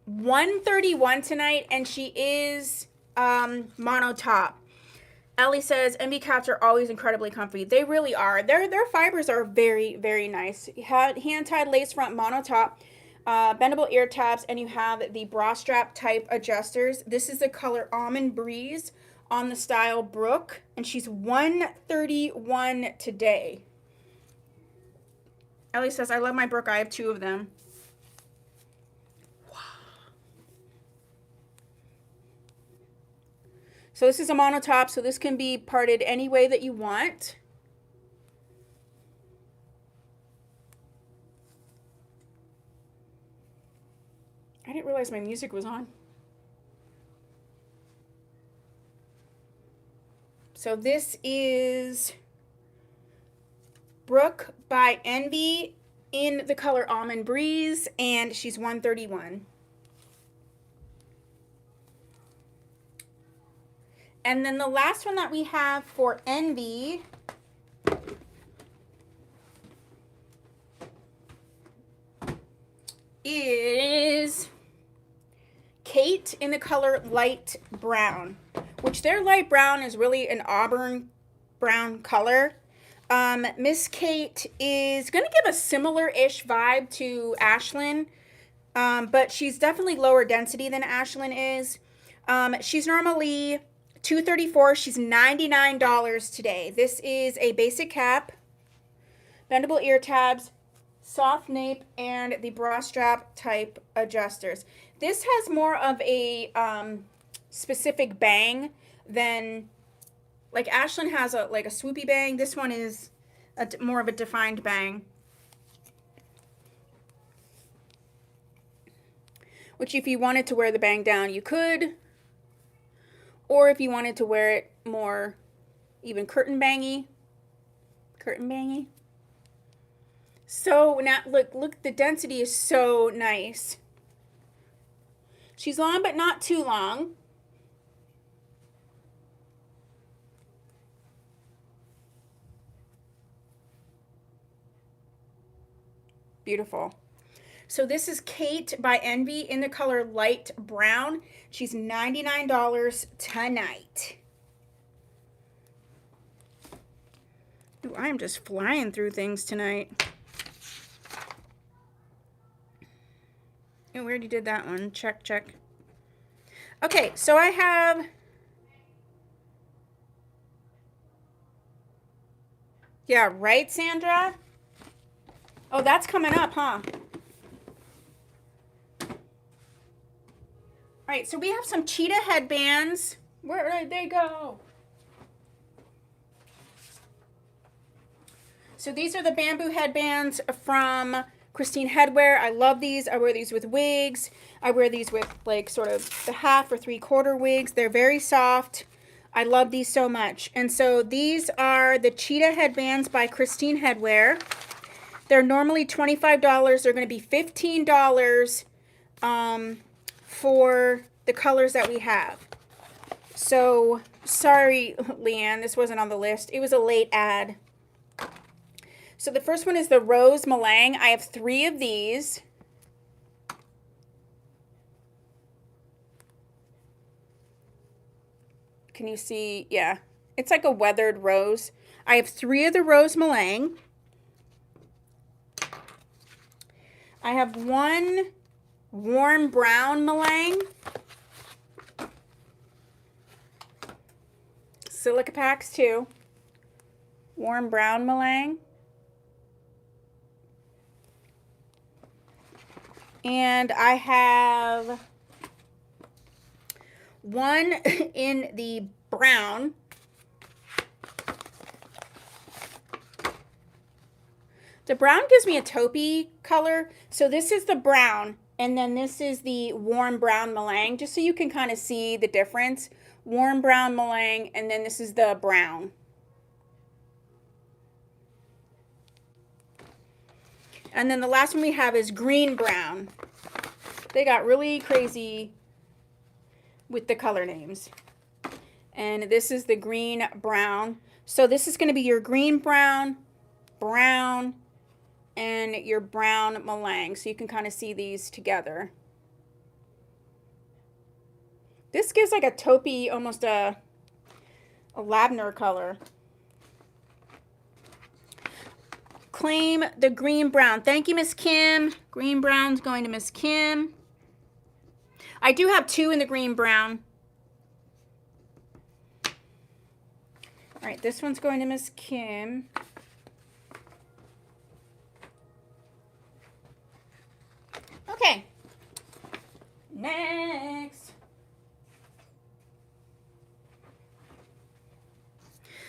$131 tonight, and she is mono top. Ellie says Envy caps are always incredibly comfy. They really are. Their fibers are very, very nice. Hand-tied lace front mono top. Bendable ear tabs, and you have the bra strap type adjusters. This is the color Almond Breeze on the style Brooke, and she's $131 today. Ellie says, I love my Brooke. I have 2 of them. Wow. So this is a mono top, so this can be parted any way that you want. I didn't realize my music was on. So this is Brooke by Envy in the color Almond Breeze, and she's $131. And then the last one that we have for Envy is Kate in the color Light Brown, which their light brown is really an auburn brown color. Miss Kate is going to give a similar-ish vibe to Ashlyn, but she's definitely lower density than Ashlyn is. She's normally $234. She's $99 today. This is a basic cap, bendable ear tabs, soft nape, and the bra strap type adjusters. This has more of a specific bang than, like Ashlyn has a swoopy bang. This one is more of a defined bang, which if you wanted to wear the bang down, you could, or if you wanted to wear it more even curtain bangy. So now look, the density is so nice. She's long, but not too long. Beautiful. So this is Kate by Envy in the color Light Brown. She's $99 tonight. Ooh, I'm just flying through things tonight. Oh, we already did that one. Check, check. Okay, so I have... Yeah, right, Sandra? Oh, that's coming up, huh? All right, so we have some cheetah headbands. Where did they go? So these are the bamboo headbands from Christine headwear. I love these. I wear these with wigs. I wear these with like sort of the half or 3/4 wigs. They're very soft. I love these so much. And so these are the cheetah headbands by Christine Headwear. They're normally $25. They're going to be $15 for the colors that we have. So sorry, Leanne, this wasn't on the list. It was a late ad. So the first one is the Rose Meringue. I have 3 of these. Can you see? Yeah, it's like a weathered rose. I have 3 of the Rose Meringue. I have 1 warm brown meringue. Silica packs too. Warm brown meringue. And I have 1 in the brown. The brown gives me a taupey color. So this is the brown, and then this is the warm brown meringue, just so you can kind of see the difference. Warm brown meringue, and then this is the brown. And then the last one we have is green brown. They got really crazy with the color names. And this is the green brown. So this is going to be your green brown, brown, and your brown meringue. So you can kind of see these together. This gives like a taupey, almost a lavender color. Claim the green brown. Thank you, Miss Kim. Green brown's going to Miss Kim. I do have 2 in the green brown. All right, this one's going to Miss Kim. Okay. Next.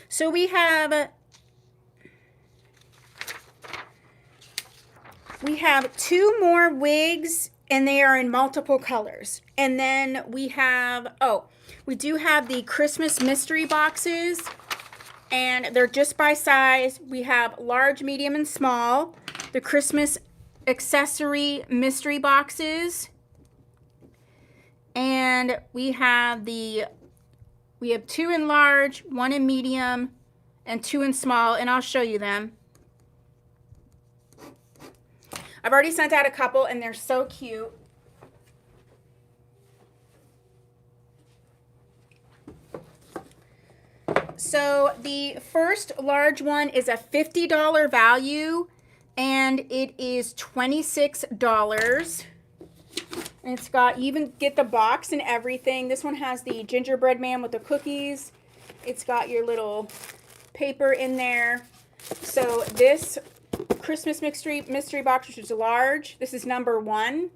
So we have 2 more wigs, and they are in multiple colors. And then we have, we do have the Christmas mystery boxes, and they're just by size. We have large, medium, and small. The Christmas accessory mystery boxes. And we have 2 in large, 1 in medium, and 2 in small, and I'll show you them. I've already sent out a couple, and they're so cute. So the first large one is a $50 value, and it is $26. And it's got, you even get the box and everything. This one has the gingerbread man with the cookies. It's got your little paper in there. So this Christmas mystery box, which is large, this is number 1,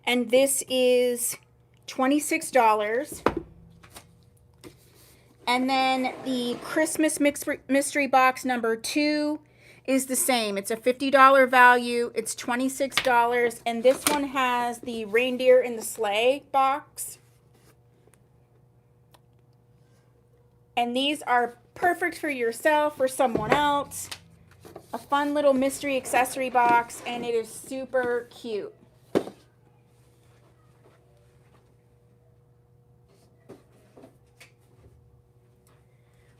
and this is $26. And then the Christmas mystery box number 2 is the same. It's a $50 value. It's $26, and this one has the reindeer in the sleigh box. And these are perfect for yourself or someone else. A fun little mystery accessory box, and it is super cute.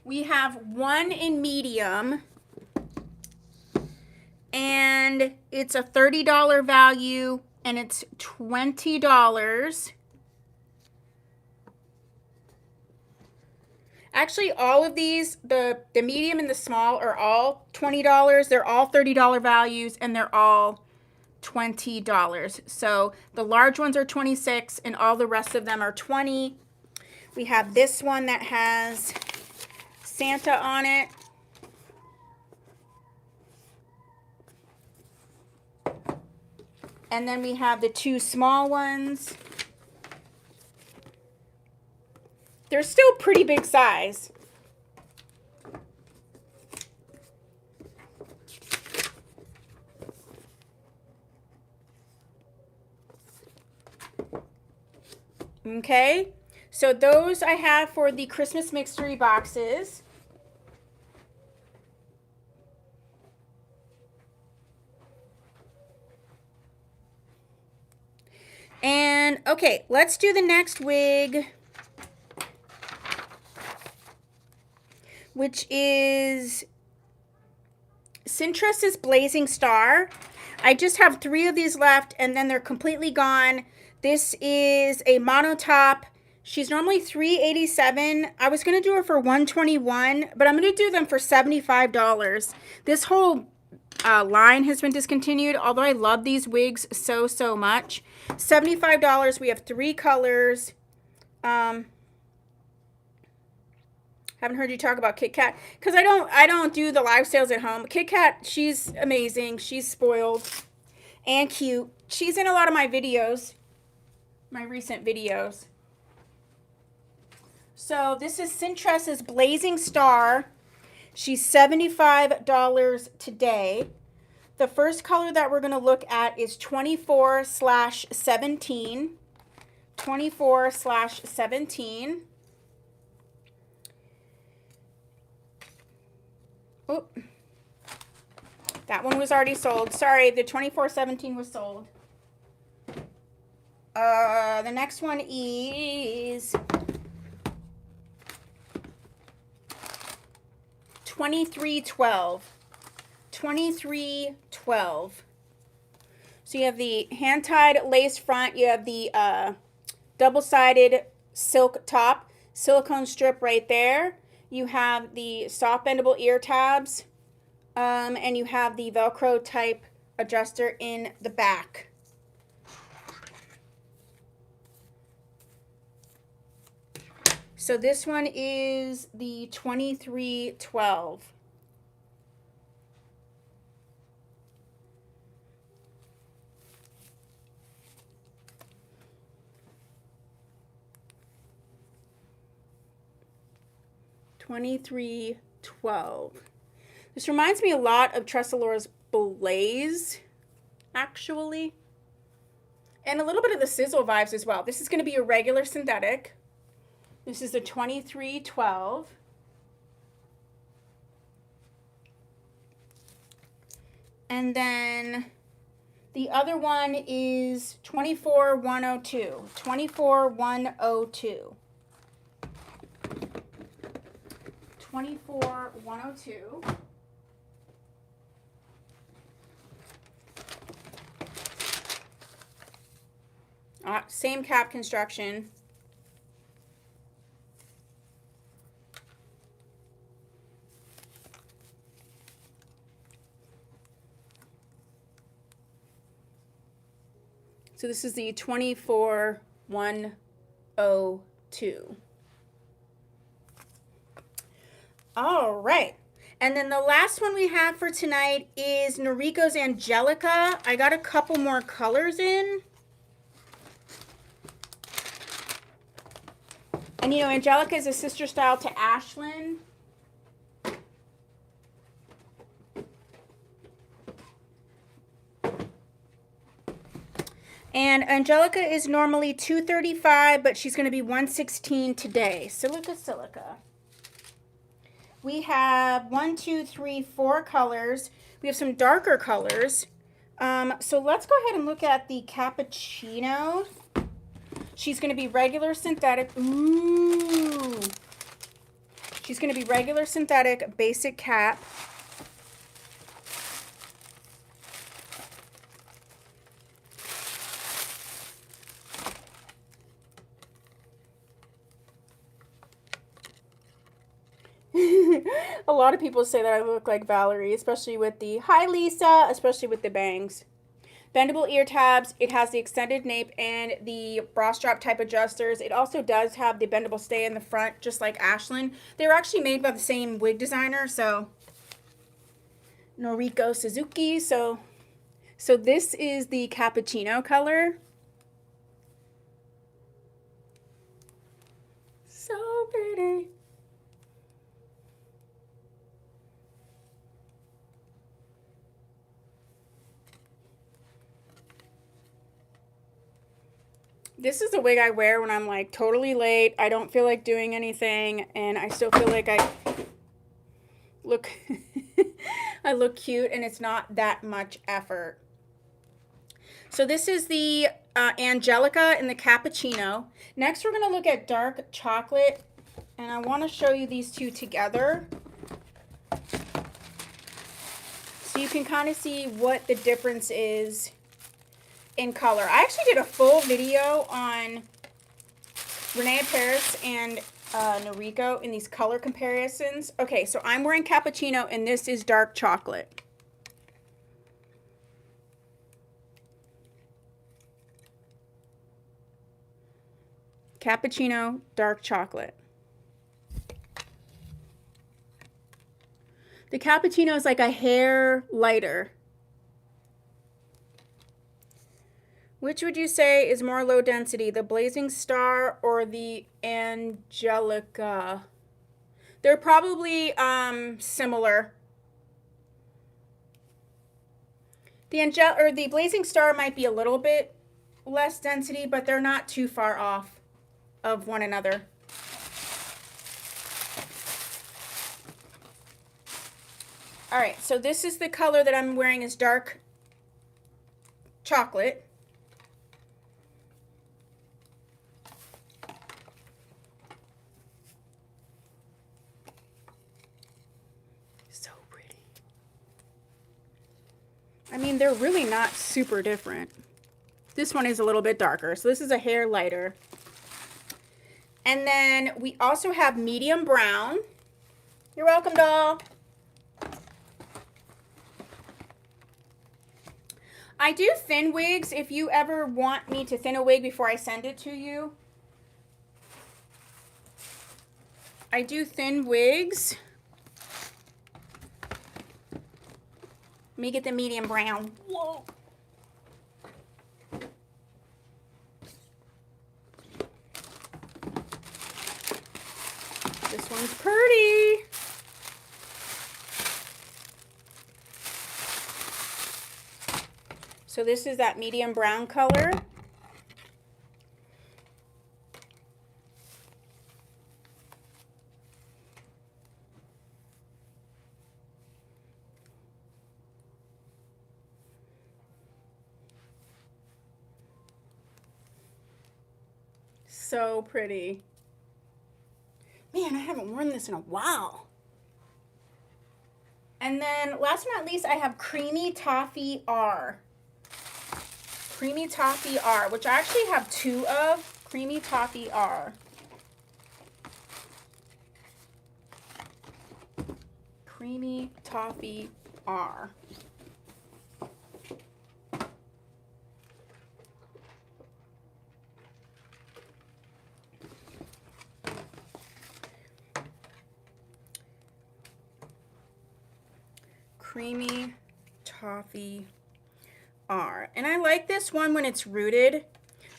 We have 1 in medium, and it's a $30 value, and it's $20. Actually, all of these, the medium and the small, are all $20. They're all $30 values, and they're all $20. So the large ones are $26, and all the rest of them are $20. We have this one that has Santa on it. And then we have the 2 small ones. They're still pretty big size. Okay, so those I have for the Christmas mystery boxes. And okay, let's do the next wig, which is Cintrus's Blazing Star. I just have 3 of these left, and then they're completely gone. This is a monotop. She's normally $387. I was going to do her for $121, but I'm going to do them for $75. This whole line has been discontinued, although I love these wigs so, so much. $75. We have 3 colors. Haven't heard you talk about Kit Kat because I don't do the live sales at home. Kit Kat, she's amazing. She's spoiled and cute. She's in a lot of my videos, my recent videos. So this is Cintrus's Blazing Star. She's $75 today. The first color that we're going to look at is 24/17. 24/17. Oh, that one was already sold. Sorry, the 24/17 was sold. The next one is 23/12. 23/12. So you have the hand-tied lace front. You have the double-sided silk top, silicone strip right there. You have the soft bendable ear tabs, and you have the Velcro type adjuster in the back. So this one is the 23/12. This reminds me a lot of Tressalore's Blaze, actually. And a little bit of the Sizzle vibes as well. This is going to be a regular synthetic. This is the 23/12. And then the other one is 24/102. 24/102. 24/102. Same cap construction. So this is the 24/102. All right. And then the last one we have for tonight is Noriko's Angelica. I got a couple more colors in. And, you know, Angelica is a sister style to Ashlyn. And Angelica is normally $235, but she's going to be $116 today. Silica. We have 1, 2, 3, 4 colors. We have some darker colors. So let's go ahead and look at the Cappuccino. She's going to be regular synthetic. Ooh. She's going to be regular synthetic basic cap. A lot of people say that I look like Valerie, especially with the, hi Lisa, especially with the bangs. Bendable ear tabs. It has the extended nape and the bra strap type adjusters. It also does have the bendable stay in the front, just like Ashlyn. They were actually made by the same wig designer, so Noriko Suzuki. So this is the Cappuccino color. So pretty. This is the wig I wear when I'm like totally late. I don't feel like doing anything, and I still feel like I look I look cute, and it's not that much effort. So this is the Angelica and the Cappuccino. Next, we're going to look at dark chocolate, and I want to show you these two together so you can kind of see what the difference is in color. I actually did a full video on Renee Paris and Noriko in these color comparisons. Okay, so I'm wearing Cappuccino, and this is dark chocolate. Cappuccino, dark chocolate. The Cappuccino is like a hair lighter. Which would you say is more low density, the Blazing Star or the Angelica? They're probably similar. The Blazing Star might be a little bit less density, but they're not too far off of one another. All right, so this is the color that I'm wearing, is dark chocolate. So pretty. I mean, they're really not super different. This one is a little bit darker, so this is a hair lighter. And then we also have medium brown. You're welcome, doll. I do thin wigs if you ever want me to thin a wig before I send it to you. I do thin wigs. Let me get the medium brown. Whoa. This one's pretty. So this is that medium brown color. So pretty. Man, I haven't worn this in a while. And then last but not least, I have Creamy Toffee R. Creamy Toffee R, which I actually have two of. Creamy Toffee R. Creamy Toffee R. Creamy Toffee R. And I like this one when it's rooted.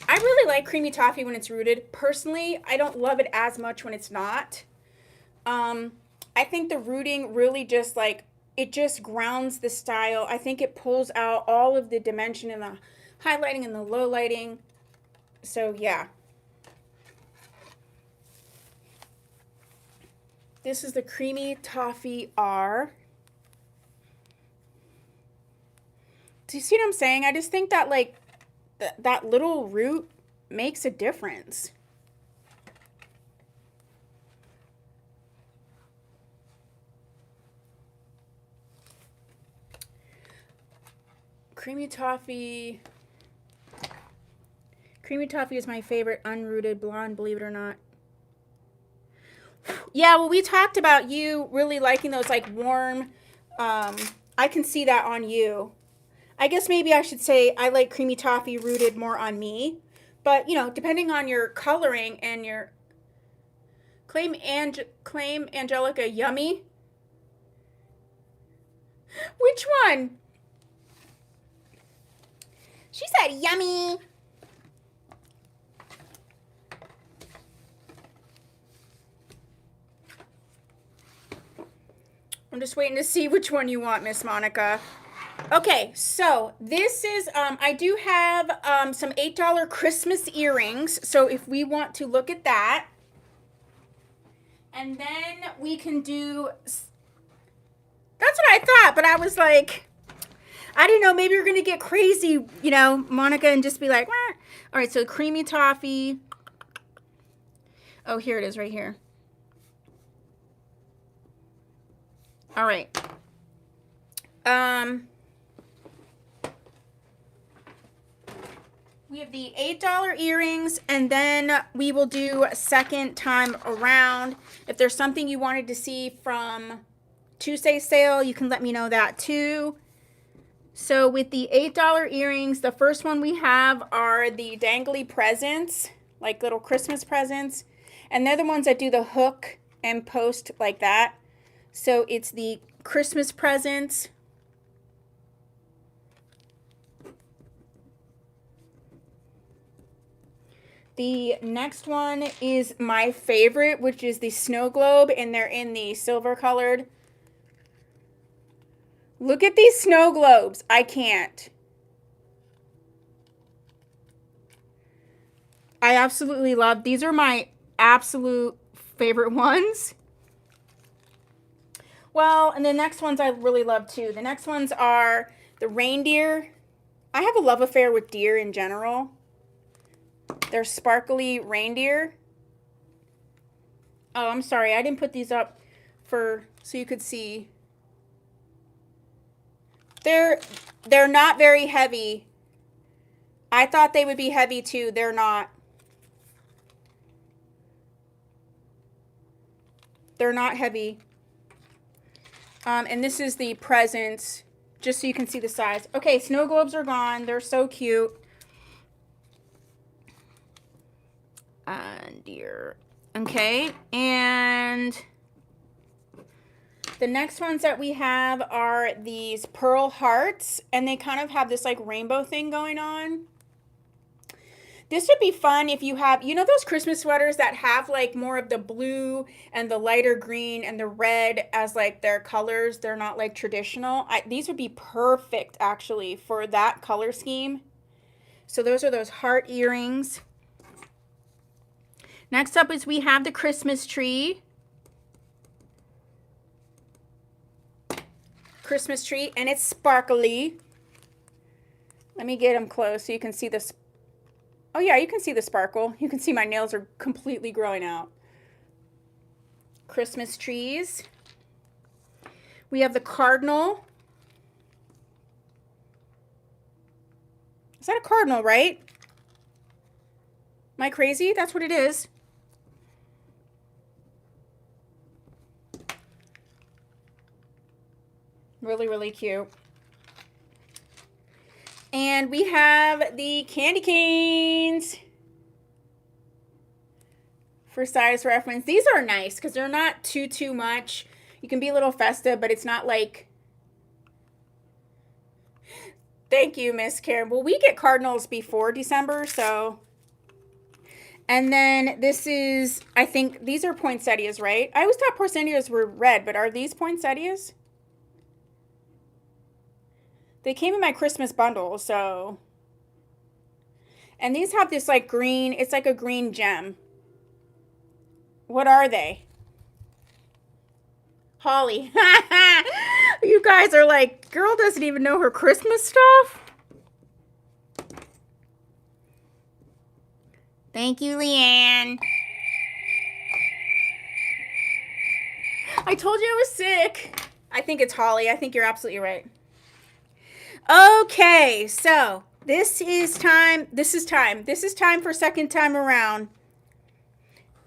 I really like Creamy Toffee when it's rooted. Personally, I don't love it as much when it's not. I think the rooting really just like, it just grounds the style. I think it pulls out all of the dimension in the highlighting and the low lighting. So yeah. This is the Creamy Toffee R. Do you see what I'm saying? I just think that like that little root makes a difference. Creamy Toffee. Creamy Toffee is my favorite unrooted blonde, believe it or not. Yeah, well, we talked about you really liking those like warm, I can see that on you. I guess maybe I should say I like Creamy Toffee rooted more on me. But, you know, depending on your coloring and your claim Angelica yummy. Which one? She said yummy. I'm just waiting to see which one you want, Miss Monica. Okay, so this is, I do have some $8 Christmas earrings. So if we want to look at that. And then we can do, that's what I thought, but I was like, I didn't know, maybe you're going to get crazy, you know, Monica, and just be like, wah. All right, so creamy toffee. Oh, here it is right here. All right. We have the $8 earrings, and then we will do a second time around. If there's something you wanted to see from Tuesday's sale, you can let me know that too. So with the $8 earrings, the first one we have are the dangly presents, like little Christmas presents. And they're the ones that do the hook and post like that. So it's the Christmas presents. The next one is my favorite, which is the snow globe, and they're in the silver colored. Look at these snow globes. I can't. I absolutely love. These are my absolute favorite ones. Well, and the next ones I really love too. The next ones are the reindeer. I have a love affair with deer in general. They're sparkly reindeer. Oh, I'm sorry. I didn't put these up so you could see. They're not very heavy. I thought they would be heavy too. They're not. They're not heavy. And this is the presents, just so you can see the size. Okay, snow globes are gone. They're so cute. Dear. Okay, and the next ones that we have are these pearl hearts, and they kind of have this like rainbow thing going on. This would be fun if you have, you know, those Christmas sweaters that have like more of the blue and the lighter green and the red as like their colors. They're not like traditional. These would be perfect actually for that color scheme. So those are those heart earrings. Next up is we have the Christmas tree. Christmas tree, and it's sparkly. Let me get them close so you can see this. Oh yeah, you can see the sparkle. You can see my nails are completely growing out. Christmas trees. We have the cardinal. Is that a cardinal, right? Am I crazy? That's what it is. Really, really cute. And we have the candy canes. For size reference. These are nice because they're not too much. You can be a little festive, but it's not like... Thank you, Miss Karen. Well, we get cardinals before December, so... And then this is, I think, these are poinsettias, right? I always thought poinsettias were red, but are these poinsettias? They came in my Christmas bundle, so. And these have this like green, it's like a green gem. What are they? Holly. You guys are like, girl doesn't even know her Christmas stuff. Thank you, Leanne. I told you I was sick. I think it's Holly. I think you're absolutely right. Okay, so this is time. This is time for second time around.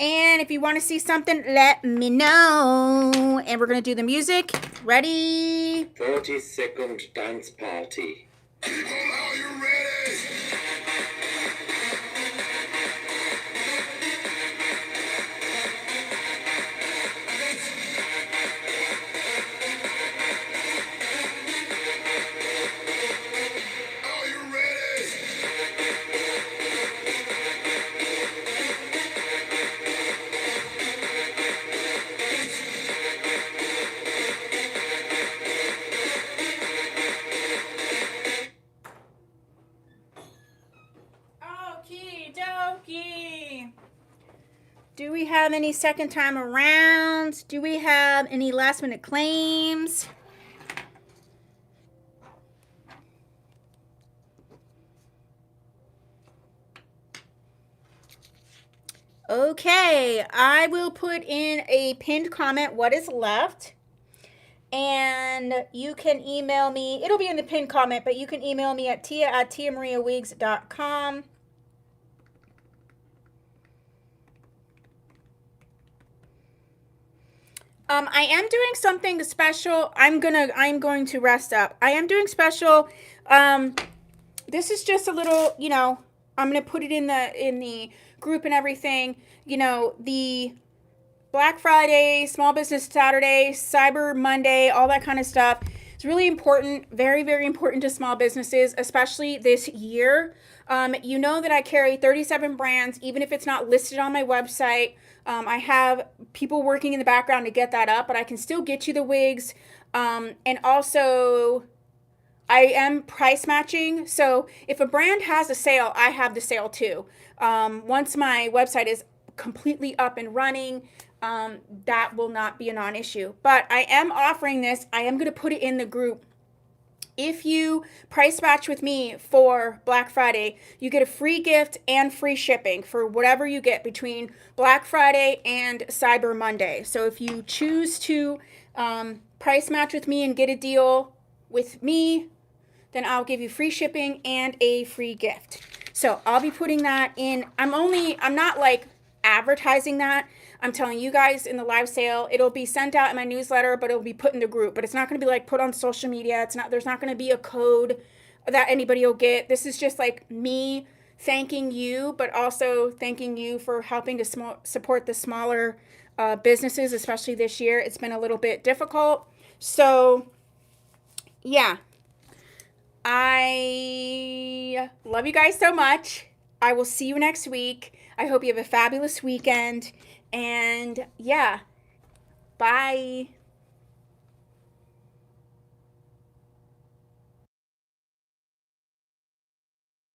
And if you want to see something, let me know. And we're going to do the music. Ready? 30-second dance party. People, are you ready? Do we have any second time around? Do we have any last minute claims? Okay, I will put in a pinned comment what is left. And you can email me. It'll be in the pinned comment, but you can email me at tia@tiamariawigs.com. I am doing something special. I'm going to rest up. I am doing special. This is just a little, I'm gonna put it in the group and everything. The Black Friday, Small Business Saturday, Cyber Monday, all that kind of stuff. It's really important, very, very important to small businesses, especially this year. You know that I carry 37 brands, even if it's not listed on my website. I have people working in the background to get that up, but I can still get you the wigs. And also, I am price matching. So if a brand has a sale, I have the sale too. Once my website is completely up and running, that will not be a non-issue. But I am offering this. I am going to put it in the group. If you price match with me for Black Friday, you get a free gift and free shipping for whatever you get between Black Friday and Cyber Monday. So if you choose to price match with me and get a deal with me, then I'll give you free shipping and a free gift. So I'll be putting that in. I'm not like advertising that. I'm telling you guys in the live sale. It'll be sent out in my newsletter, but it'll be put in the group. But it's not going to be like put on social media. There's not going to be a code that anybody will get. This is just like me thanking you, but also thanking you for helping to support the smaller businesses, especially this year. It's been a little bit difficult. So yeah, I love you guys so much. I will see you next week. I hope you have a fabulous weekend. And yeah, bye.